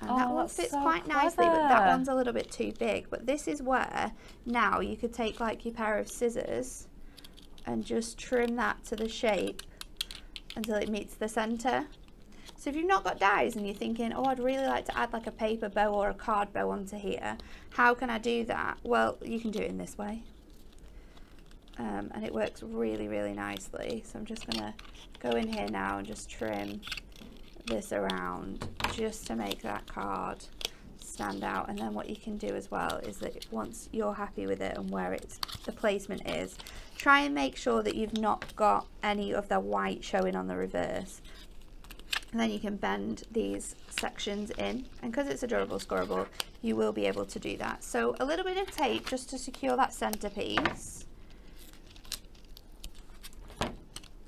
And that one fits quite nicely, but that one's a little bit too big. But this is where now you could take like your pair of scissors and just trim that to the shape until it meets the center. So if you've not got dies and you're thinking, oh, I'd really like to add like a paper bow or a card bow onto here, how can I do that? Well, you can do it in this way. And it works really, really nicely. So I'm just gonna go in here now and just trim this around just to make that card stand out. And then what you can do as well is that once you're happy with it and where the placement is, try and make sure that you've not got any of the white showing on the reverse, and then you can bend these sections in, and because it's Adorable Scorable, you will be able to do that. So a little bit of tape just to secure that centerpiece,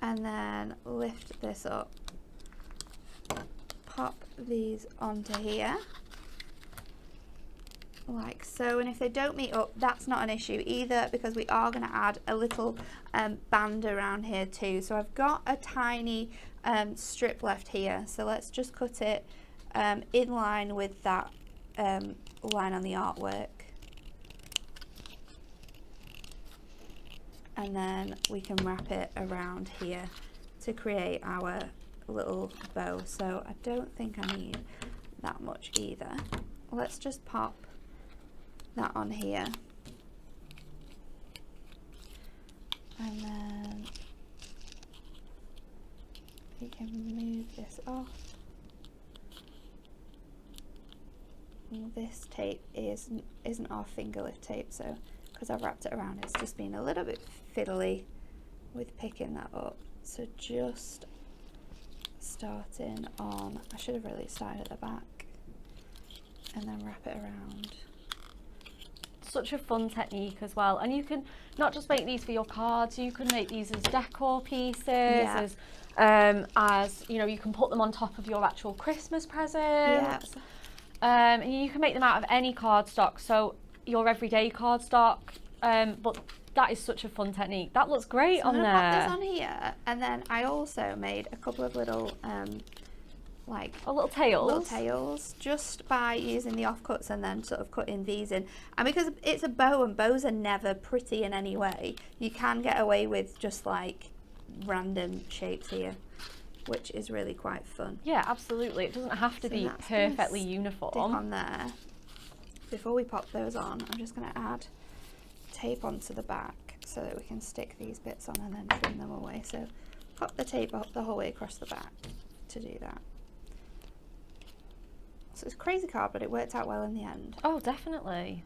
and then lift this up, pop these onto here like so. And if they don't meet up, that's not an issue either, because we are going to add a little band around here too. So I've got a tiny strip left here, so let's just cut it in line with that line on the artwork, and then we can wrap it around here to create our little bow. So I don't think I need that much either. Let's just pop that on here, and then we can move this off. This tape isn't our finger lift tape, so because I've wrapped it around, it's just been a little bit fiddly with picking that up. So just starting on, I should have really started at the back and then wrap it around. such a fun technique as well. And you can not just make these for your cards, you can make these as decor pieces, as you know, you can put them on top of your actual Christmas presents. And you can make them out of any cardstock, so your everyday cardstock, but that is such a fun technique. That looks great on there. I'm gonna pop this on here, and then I also made a couple of little little tails, just by using the offcuts and then sort of cutting these in. And because it's a bow and bows are never pretty in any way, you can get away with just like random shapes here, which is really quite fun. Yeah, absolutely. It doesn't have to be perfectly uniform. Stick on there. Before we pop those on, I'm just going to add tape onto the back so that we can stick these bits on and then trim them away. So pop the tape up the whole way across the back to do that. So it's a crazy card, but it worked out well in the end. Oh, definitely.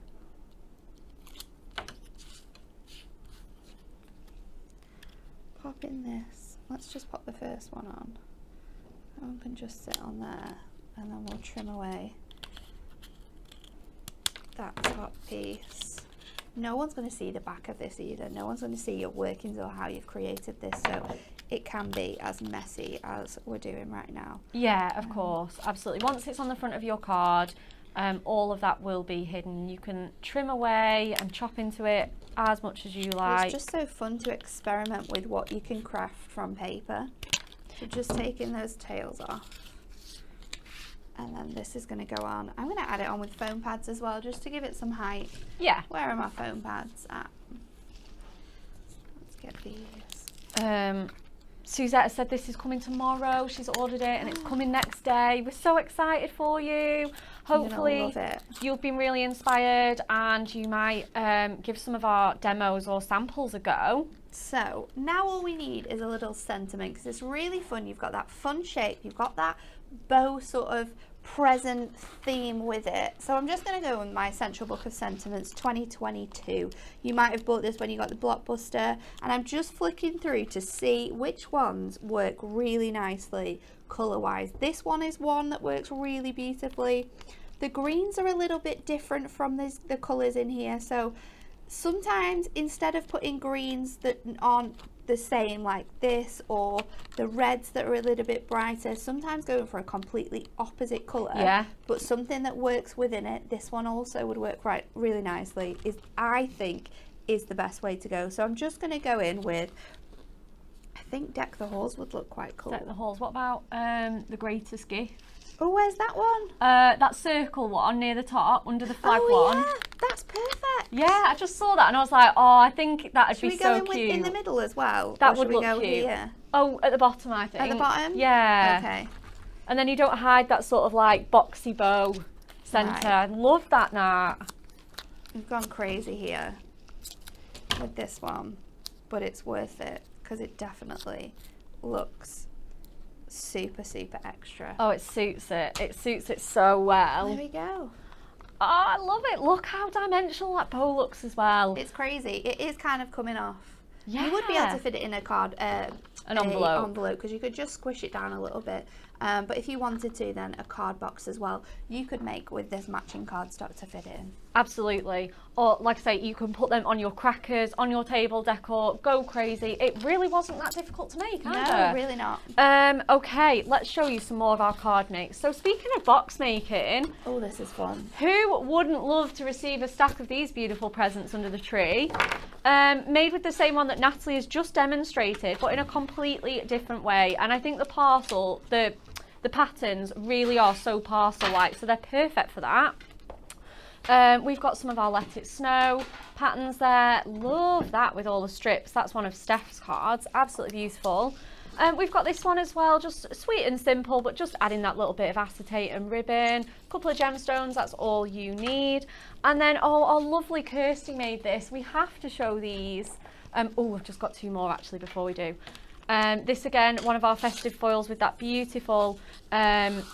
Pop in this. Let's just pop the first one on. That one can just sit on there, and then we'll trim away that top piece. No one's going to see the back of this either. No one's going to see your workings or how you've created this, so it can be as messy as we're doing right now. Yeah, of course, absolutely. Once it's on the front of your card, all of that will be hidden. You can trim away and chop into it as much as you like. It's just so fun to experiment with what you can craft from paper. So just taking those tails off. And then this is going to go on. I'm going to add it on with foam pads as well, just to give it some height. Yeah. Where are my foam pads at? Let's get these. Suzette said this is coming tomorrow. She's ordered it and it's coming next day. We're so excited for you. Hopefully you've been really inspired and you might give some of our demos or samples a go. So now all we need is a little sentiment, because it's really fun. You've got that fun shape, you've got that bow sort of present theme with it. So I'm just going to go with my Essential Book of Sentiments 2022. You might have bought this when you got the Blockbuster, and I'm just flicking through to see which ones work really nicely colour wise. This one is one that works really beautifully. The greens are a little bit different from the colours in here, so sometimes instead of putting greens that aren't the same like this, or the reds that are a little bit brighter, sometimes going for a completely opposite colour, but something that works within it, this one also would work really nicely, I think is the best way to go. So I'm just going to go in with, I think Deck the Halls would look quite cool. Deck the Halls. What about the Greatest Gift? Oh, where's that one? That circle one near the top, under the flag one. Yeah, that's perfect. Yeah, I just saw that and I was like, oh, I think that'd be so cute. Should we go in the middle as well? That would look cute. Here? Oh, at the bottom, I think. At the bottom? Yeah. Okay. And then you don't hide that sort of like boxy bow centre. Right. I love that, Nat. We've gone crazy here with this one, but it's worth it because it definitely looks super extra. Oh, it suits it. It suits it so well. There we go. Oh, I love it. Look how dimensional that bow looks as well. It's crazy. It is kind of coming off. Yeah. You would be able to fit it in a card, an envelope, because you could just squish it down a little bit. But if you wanted to, then a card box as well, you could make with this matching cardstock to fit it in. Absolutely. Or like I say, you can put them on your crackers, on your table decor, go crazy. It really wasn't that difficult to make either. No, really not. Okay, let's show you some more of our card makes. So speaking of box making. Oh, this is fun. Who wouldn't love to receive a stack of these beautiful presents under the tree? Made with the same one that Natalie has just demonstrated, but in a completely different way. And I think the parcel, the patterns really are so parcel-like, so they're perfect for that. We've got some of our Let It Snow patterns there. Love that with all the strips. That's one of Steph's cards. Absolutely beautiful. We've got this one as well, just sweet and simple, but just adding that little bit of acetate and ribbon. A couple of gemstones, that's all you need. And then, oh, our lovely Kirsty made this. We have to show these. Oh, I've just got two more actually before we do. This again, one of our festive foils with that beautiful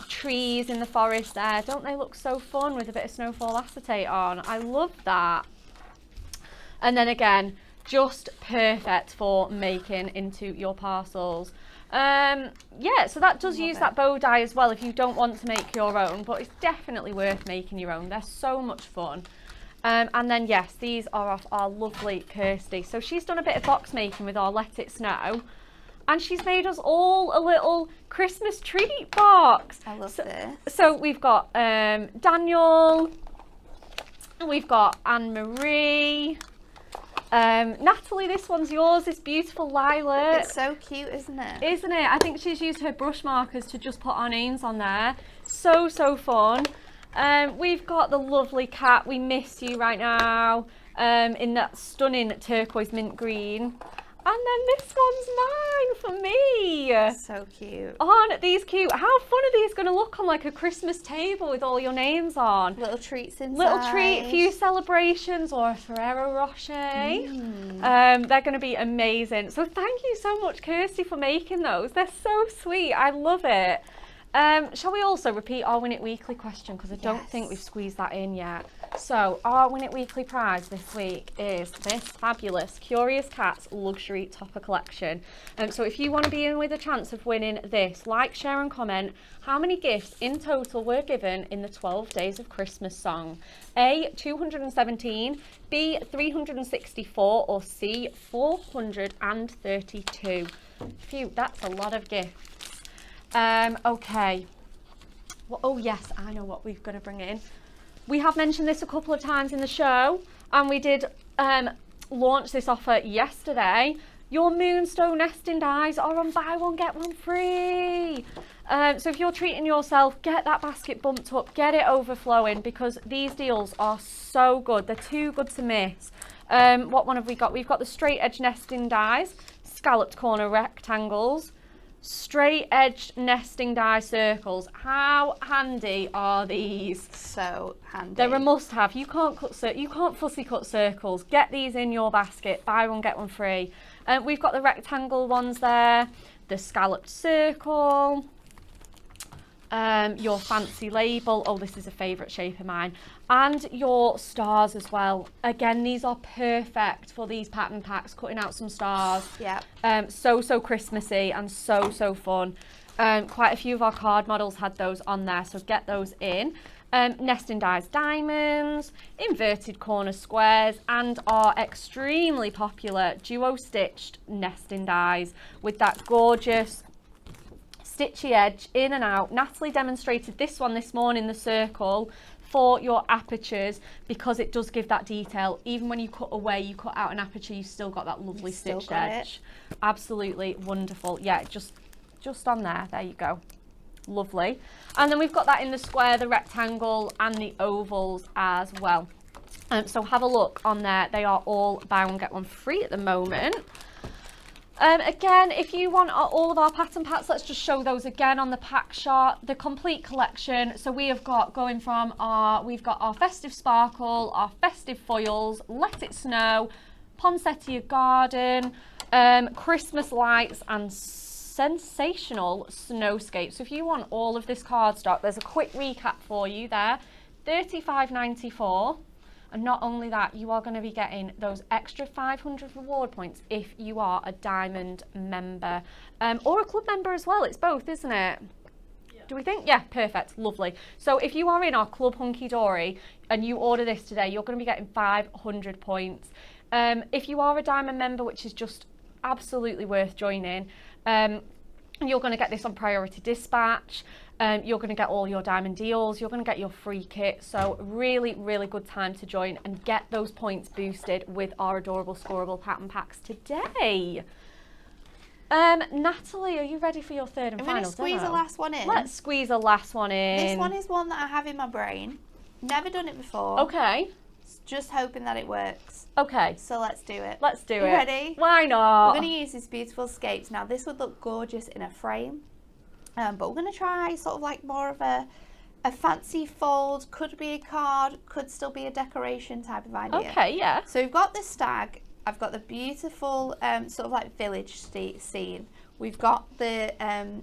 trees in the forest there. Don't they look so fun with a bit of snowfall acetate on? I love that. And then again, just perfect for making into your parcels. Yeah, so that does use that bow die as well if you don't want to make your own, but it's definitely worth making your own. They're so much fun. And then yes, these are off our lovely Kirsty. So she's done a bit of box making with our Let It Snow. And she's made us all a little Christmas treat box. I love this. So we've got Daniel, and we've got Anne-Marie. Natalie, this one's yours, this beautiful lilac. It's so cute, isn't it? Isn't it? I think she's used her brush markers to just put our names on there. So, so fun. We've got the lovely cat, We Miss You right now, in that stunning turquoise mint green. And then this one's mine for me. So cute. Aren't these cute? How fun are these going to look on like a Christmas table with all your names on? Little treats inside. Little treat, few celebrations or a Ferrero Rocher. They're going to be amazing. So thank you so much, Kirsty, for making those. They're so sweet. I love it. Shall we also repeat our Win It Weekly question? Because I don't think we've squeezed that in yet. So our Win It Weekly prize this week is this fabulous Curious Cats Luxury Topper Collection. So if you want to be in with a chance of winning this, like, share and comment how many gifts in total were given in the 12 Days of Christmas song. A, 217, B, 364, or C, 432. Phew, that's a lot of gifts. Okay. Well, oh yes, I know what we've got to bring in. We have mentioned this a couple of times in the show, and we did launch this offer yesterday. Your Moonstone nesting dies are on buy one, get one free. So if you're treating yourself, get that basket bumped up, get it overflowing, because these deals are so good. They're too good to miss. What one have we got? We've got the straight edge nesting dies, scalloped corner rectangles, straight edged nesting die circles. How handy are these? So handy. They're a must-have. You can't fussy cut circles. Get these in your basket. Buy one, get one free. We've got the rectangle ones there, the scalloped circle, your fancy label. Oh, this is a favourite shape of mine. And your stars as well. Again, these are perfect for these pattern packs, cutting out some stars. Yeah. So Christmassy and so fun. Quite a few of our card models had those on there, so get those in. Nesting dies diamonds, inverted corner squares, and our extremely popular duo stitched nesting dies with that gorgeous stitchy edge in and out. Natalie demonstrated this one this morning, the circle, for your apertures, because it does give that detail. Even when you cut away, you cut out an aperture, you still got that lovely stitched edge. Absolutely wonderful. Yeah, just on there you go. Lovely. And then we've got that in the square, the rectangle, and the ovals as well. So have a look on there. They are all buy one get one free at the moment. Again, if you want all of our pattern packs, let's just show those again on the pack chart. The complete collection. So we have got going from we've got our Festive Sparkle, our Festive Foils, Let It Snow, Poinsettia Garden, Christmas Lights, and sensational Snowscape. So if you want all of this cardstock, there's a quick recap for you there. $35.94. And not only that, you are going to be getting those extra 500 reward points if you are a Diamond member or a club member as well. It's both, isn't it? Yeah. Do we think? Yeah, perfect. Lovely. So if you are in our Club Hunky Dory and you order this today, you're going to be getting 500 points. If you are a Diamond member, which is just absolutely worth joining, you're going to get this on priority dispatch. You're going to get all your diamond deals. You're going to get your free kit. So really, really good time to join and get those points boosted with our Adorable Scorable Pattern Packs today. Natalie, are you ready for your third and final demo? Squeeze the last one in. Let's squeeze the last one in. This one is one that I have in my brain. Never done it before. Okay. Just hoping that it works. Okay. So let's do it. Let's do it. Ready? Why not? We're going to use these beautiful scapes. Now this would look gorgeous in a frame. But we're going to try sort of like more of a fancy fold. Could be a card, could still be a decoration type of idea. Okay, yeah. So we've got the stag. I've got the beautiful sort of like village scene. We've got the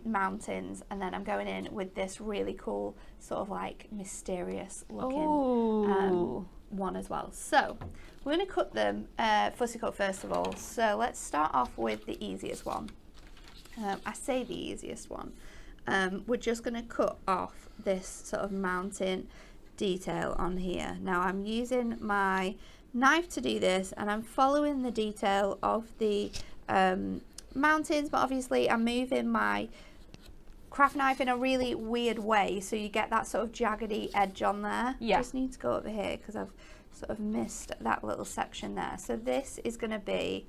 mountains, and then I'm going in with this really cool sort of like mysterious looking one as well. So we're going to cut them fussy cut first of all. So let's start off with the easiest one. I say the easiest one. We're just going to cut off this sort of mountain detail on here. Now I'm using my knife to do this, and I'm following the detail of the mountains, but obviously I'm moving my craft knife in a really weird way, so you get that sort of jaggedy edge on there. Yeah. Just need to go over here because I've sort of missed that little section there. So this is going to be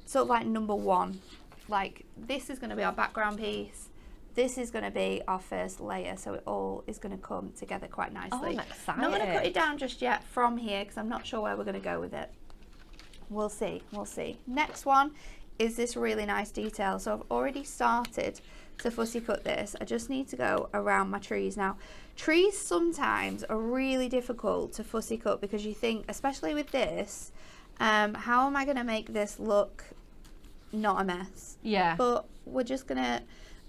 sort of like number one. Like this is going to be our background piece. This is going to be our first layer, so it all is going to come together quite nicely. Oh, I'm excited. I'm not going to cut it down just yet from here because I'm not sure where we're going to go with it. We'll see, we'll see. Next one is this really nice detail. So I've already started to fussy cut this. I just need to go around my trees. Now, trees sometimes are really difficult to fussy cut because you think, especially with this, how am I going to make this look not a mess? Yeah. But we're just going to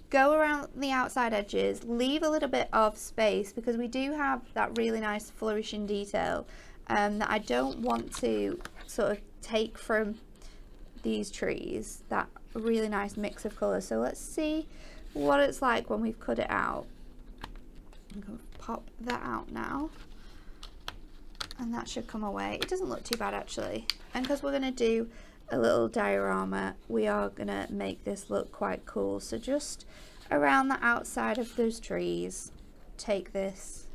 go around the outside edges, leave a little bit of space because we do have that really nice flourishing detail that I don't want to sort of take from these trees, that really nice mix of colours. So let's see what it's like when we've cut it out. I'm going to pop that out now, and that should come away. It doesn't look too bad actually, and because we're going to do a little diorama, we are going to make this look quite cool. So just around the outside of those trees, take this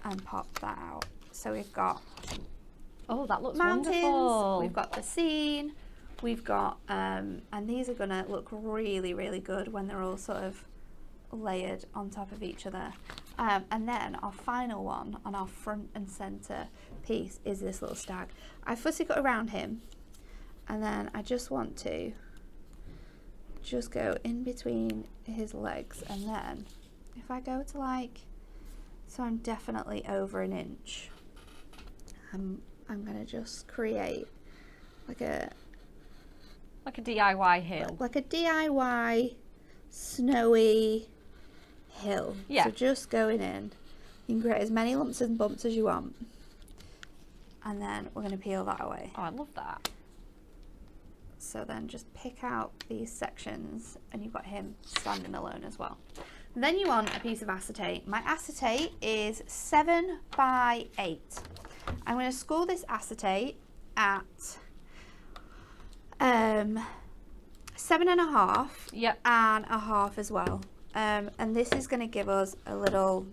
and pop that out. So we've got Oh, that looks mountains, wonderful. we've got the scene, we've got and these are gonna look really, really good when they're all sort of layered on top of each other. And then our final one on our front and center piece is this little stag. I fussy cut around him, and then I just want to just go in between his legs, and then if I go to like, so I'm definitely over an inch, I'm gonna just create like a DIY hill. like a DIY snowy hill. Yeah. So just going in, you can create as many lumps and bumps as you want, and then we're going to peel that away. Oh, I love that. So then just pick out these sections, and you've got him standing alone as well. And then you want a piece of acetate. My acetate is 7 by 8. I'm going to score this acetate at 7.5. Yep. And a half as well. And this is going to give us a little,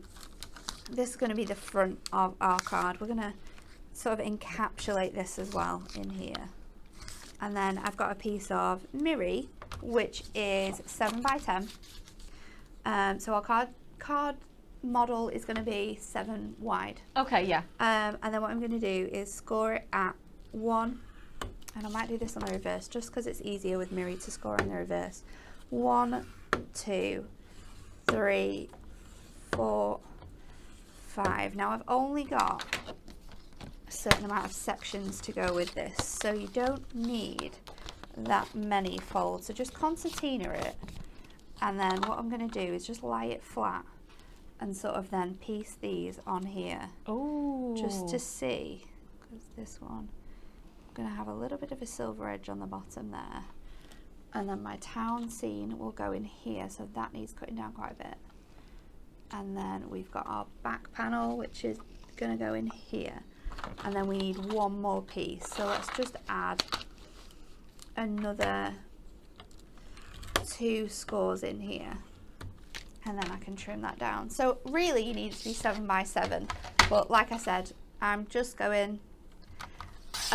this is going to be the front of our card. We're going to sort of encapsulate this as well in here. And then I've got a piece of Miri, which is 7 by 10. So our card model is going to be 7 wide. Okay, yeah. And then what I'm going to do is score it at 1. And I might do this on the reverse just because it's easier with Miri to score in the reverse. 1, 2, 3, 4, 5. Now I've only got a certain amount of sections to go with this, so you don't need that many folds. So just concertina it, and then what I'm going to do is just lie it flat and sort of then piece these on here. Oh. Just to see, because this one, I'm going to have a little bit of a silver edge on the bottom there. And then my town scene will go in here, so that needs cutting down quite a bit. And then we've got our back panel, which is going to go in here. And then we need one more piece. So let's just add another 2 scores in here. And then I can trim that down. So really you need it to be 7 by 7. But like I said, I'm just going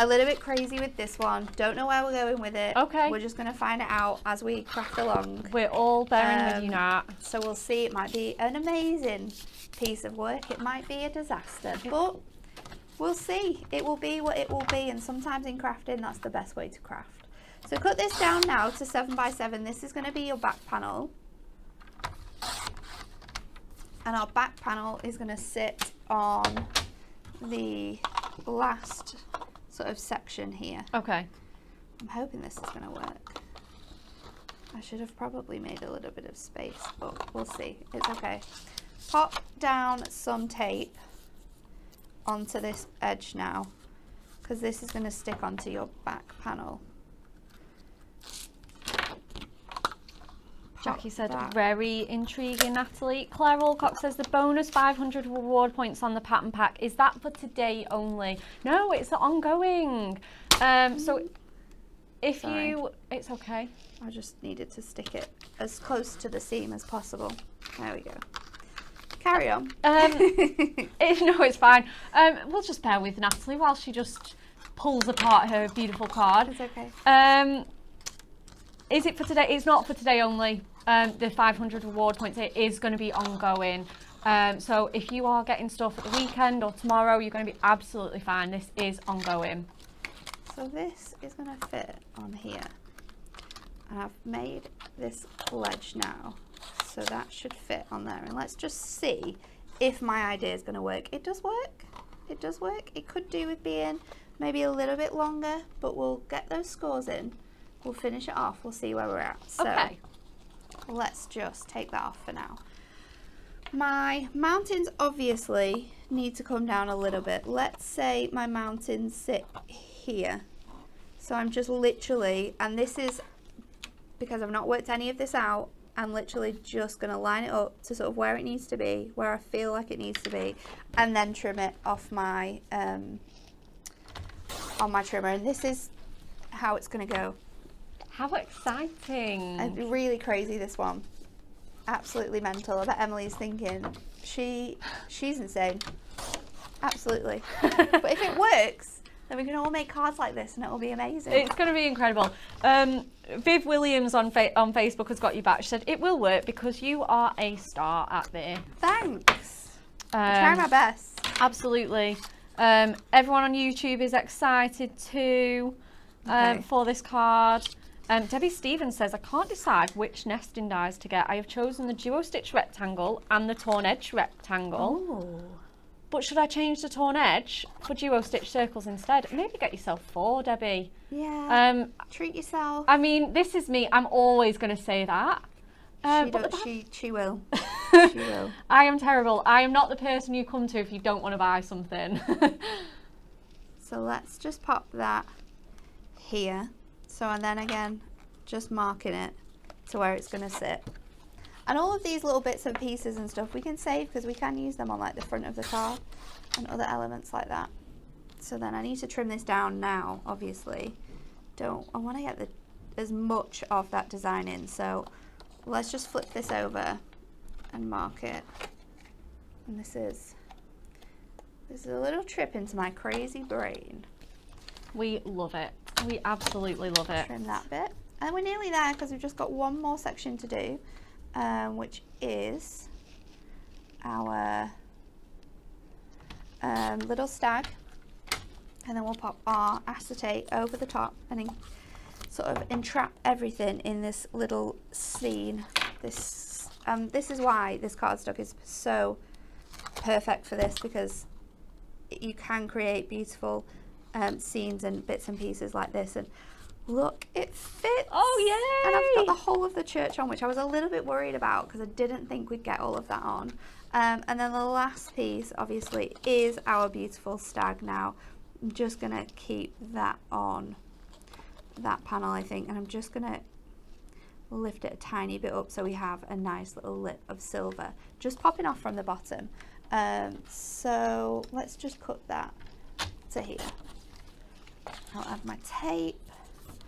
a little bit crazy with this one. Don't know where we're going with it. Okay. We're just going to find it out as we craft along. We're all bearing with you, Nat. So we'll see. It might be an amazing piece of work. It might be a disaster. But we'll see. It will be what it will be. And sometimes in crafting, that's the best way to craft. So cut this down now to 7 by 7. This is going to be your back panel. And our back panel is going to sit on the last sort of section here. Okay. I'm hoping this is going to work. I should have probably made a little bit of space, but we'll see. It's okay. Pop down some tape onto this edge now, because this is going to stick onto your back panel. Jackie said, very intriguing, Natalie. Claire Alcock says, the bonus 500 reward points on the pattern pack, is that for today only? No, it's ongoing. So if it's okay. I just needed to stick it as close to the seam as possible. There we go. Carry on. No, it's fine. We'll just bear with Natalie while she just pulls apart her beautiful card. It's okay. Is it for today? It's not for today only. The 500 reward points, it is going to be ongoing. So if you are getting stuff at the weekend or tomorrow, you're going to be absolutely fine. This is ongoing. So this is going to fit on here. And I've made this ledge now, so that should fit on there. And let's just see if my idea is going to work. It does work. It does work. It could do with being maybe a little bit longer, but we'll get those scores in. We'll finish it off. We'll see where we're at. So okay. Let's just take that off for now. My mountains obviously need to come down a little bit. Let's say my mountains sit here. So I'm just literally, and this is because I've not worked any of this out, I'm literally just going to line it up to sort of where it needs to be, where I feel like it needs to be, and then trim it off my on my trimmer. And this is how it's going to go. How exciting. And really crazy, this one. Absolutely mental. I bet Emily's thinking, she's insane. Absolutely. But if it works, then we can all make cards like this and it will be amazing. It's going to be incredible. Viv Williams on Facebook has got you back. She said, it will work because you are a star at this. Thanks. I'm trying my best. Absolutely. Everyone on YouTube is excited too for this card. Debbie Stevens says, I can't decide which nesting dies to get. I have chosen the Duo Stitch Rectangle and the Torn Edge Rectangle. Ooh. But should I change the Torn Edge for Duo Stitch Circles instead? Maybe get yourself 4, Debbie. Yeah. Treat yourself. I mean, this is me. I'm always going to say that. She will. She will. I am terrible. I am not the person you come to if you don't want to buy something. So let's just pop that here. So, and then again, just marking it to where it's going to sit. And all of these little bits and pieces and stuff we can save because we can use them on like the front of the card and other elements like that. So then I need to trim this down now, obviously. I want to get as much of that design in. So let's just flip this over and mark it. And this is a little trip into my crazy brain. We love it. We absolutely love it. Trim that bit. And we're nearly there because we've just got one more section to do. Which is our little stag, and then we'll pop our acetate over the top and sort of entrap everything in this little scene. This is why this cardstock is so perfect for this, because you can create beautiful scenes and bits and pieces like this. And look, it fits. Oh, yay! And I've got the whole of the church on, which I was a little bit worried about because I didn't think we'd get all of that on. And then the last piece, obviously, is our beautiful stag now. I'm just going to keep that on that panel, I think. And I'm just going to lift it a tiny bit up so we have a nice little lip of silver just popping off from the bottom. So let's just cut that to here. I'll add my tape.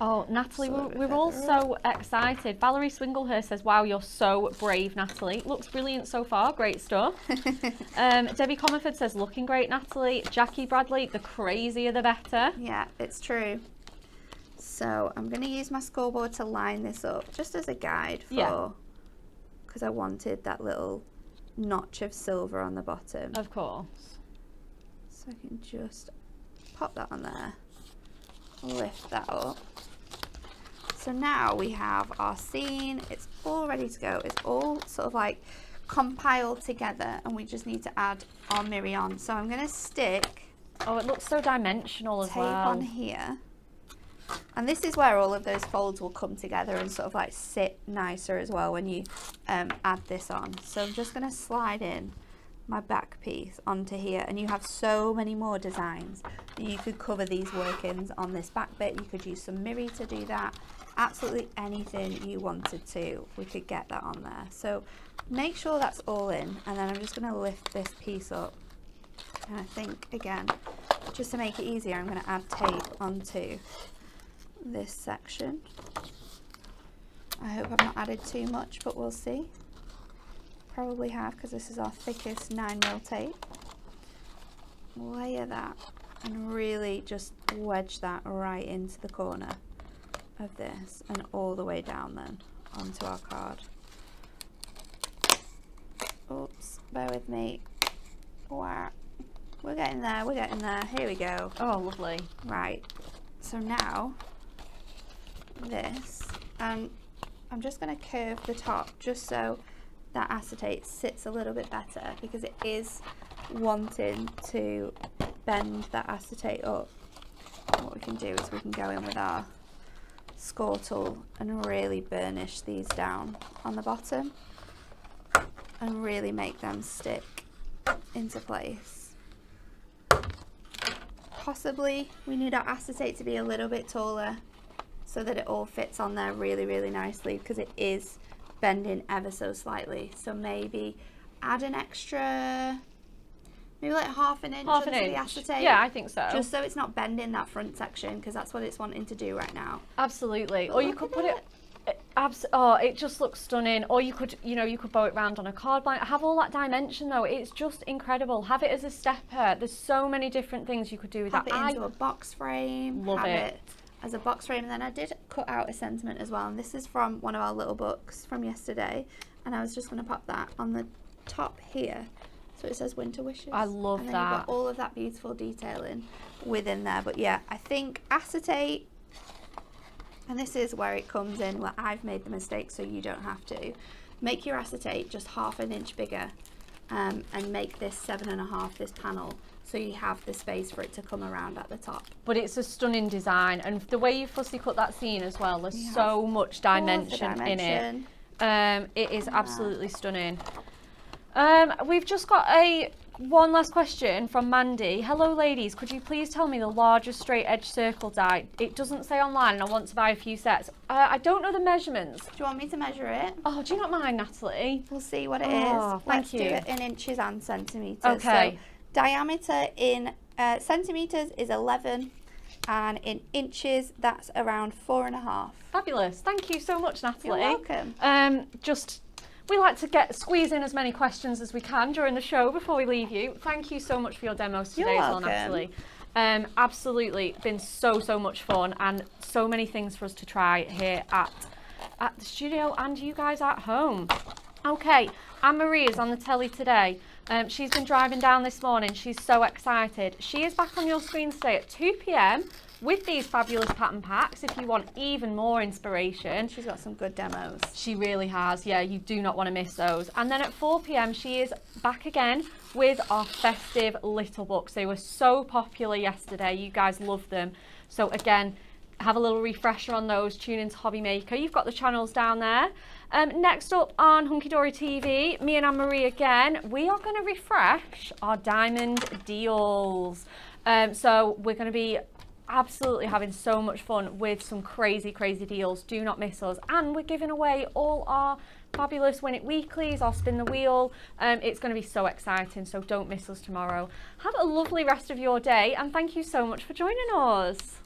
Oh, Natalie, we're all so excited. Valerie Swinglehurst says, wow, you're so brave, Natalie. Looks brilliant so far. Great stuff. Debbie Comerford says, looking great, Natalie. Jackie Bradley, the crazier the better. Yeah, it's true. So I'm going to use my scoreboard to line this up just as a guide for, because I wanted that little notch of silver on the bottom. Of course. So I can just pop that on there, lift that up. So now we have our scene, it's all ready to go. It's all sort of like compiled together and we just need to add our mirror on. So I'm going to stick, oh, it looks so dimensional as well, tape on here. And this is where all of those folds will come together and sort of like sit nicer as well when you add this on. So I'm just going to slide in my back piece onto here, and you have so many more designs. You could cover these workings on this back bit. You could use some mirror to do that. absolutely anything you wanted to, we could get that on there. So make sure that's all in, and then I'm just going to lift this piece up. And I think, again, just to make it easier, I'm going to add tape onto this section. I hope I've not added too much, but we'll see. Probably have, because this is our thickest 9mm tape. Layer that and really just wedge that right into the corner of this and all the way down then onto our card. Oops, bear with me. Wow, we're getting there, we're getting there. Here we go. Oh, lovely. Right, so now this, I'm just going to curve the top just so that acetate sits a little bit better, because it is wanting to bend that acetate up. What we can do is we can go in with our score tool and really burnish these down on the bottom and really make them stick into place. Possibly we need our acetate to be a little bit taller so that it all fits on there really, really nicely, because it is bending ever so slightly. So maybe add an extra, maybe like half an inch onto the acetate. Yeah, I think so. Just so it's not bending that front section, because that's what it's wanting to do right now. Absolutely. Or you could put it. Oh, it just looks stunning. Or you could, you could bow it round on a card blanket. Have all that dimension though. It's just incredible. Have it as a stepper. There's so many different things you could do with that. Have it into a box frame. Love have it as a box frame. And then I did cut out a sentiment as well, and this is from one of our little books from yesterday, and I was just going to pop that on the top here, so it says winter wishes. I love and then that. You've got all of that beautiful detailing within there. But yeah, I think acetate, and this is where it comes in, where I've made the mistake so you don't have to. Make your acetate just half an inch bigger, and make this 7.5, this panel, so you have the space for it to come around at the top. But it's a stunning design, and the way you fussy cut that scene as well, there's so much dimension in it. It is absolutely stunning. We've just got one last question from Mandy. Hello ladies, could you please tell me the largest straight edge circle die? It doesn't say online and I want to buy a few sets. I don't know the measurements. Do you want me to measure it? Oh, do you not mind, Natalie? We'll see what it is. Thank you. Let's do it in inches and centimetres. Okay. So, diameter in centimetres is 11, and in inches that's around 4.5. Fabulous. Thank you so much, Natalie. You're welcome. We like to squeeze in as many questions as we can during the show before we leave you. Thank you so much for your demos today as well, Natalie. Absolutely been so much fun, and so many things for us to try here at the studio and you guys at home. Okay, Anne-Marie is on the telly today. She's been driving down this morning. She's so excited. She is back on your screen today at 2 p.m. with these fabulous pattern packs if you want even more inspiration. She's got some good demos. She really has. Yeah, you do not want to miss those. And then at 4 p.m. she is back again with our festive little books. They were so popular yesterday. You guys loved them. So again, have a little refresher on those. Tune into Hobby Maker. You've got the channels down there. Next up on Hunky Dory TV, me and Anne-Marie again, we are going to refresh our diamond deals. So we're going to be absolutely having so much fun with some crazy deals. Do not miss us. And we're giving away all our fabulous Win It Weeklies, our Spin the Wheel. It's going to be so exciting, so don't miss us tomorrow. Have a lovely rest of your day, and thank you so much for joining us.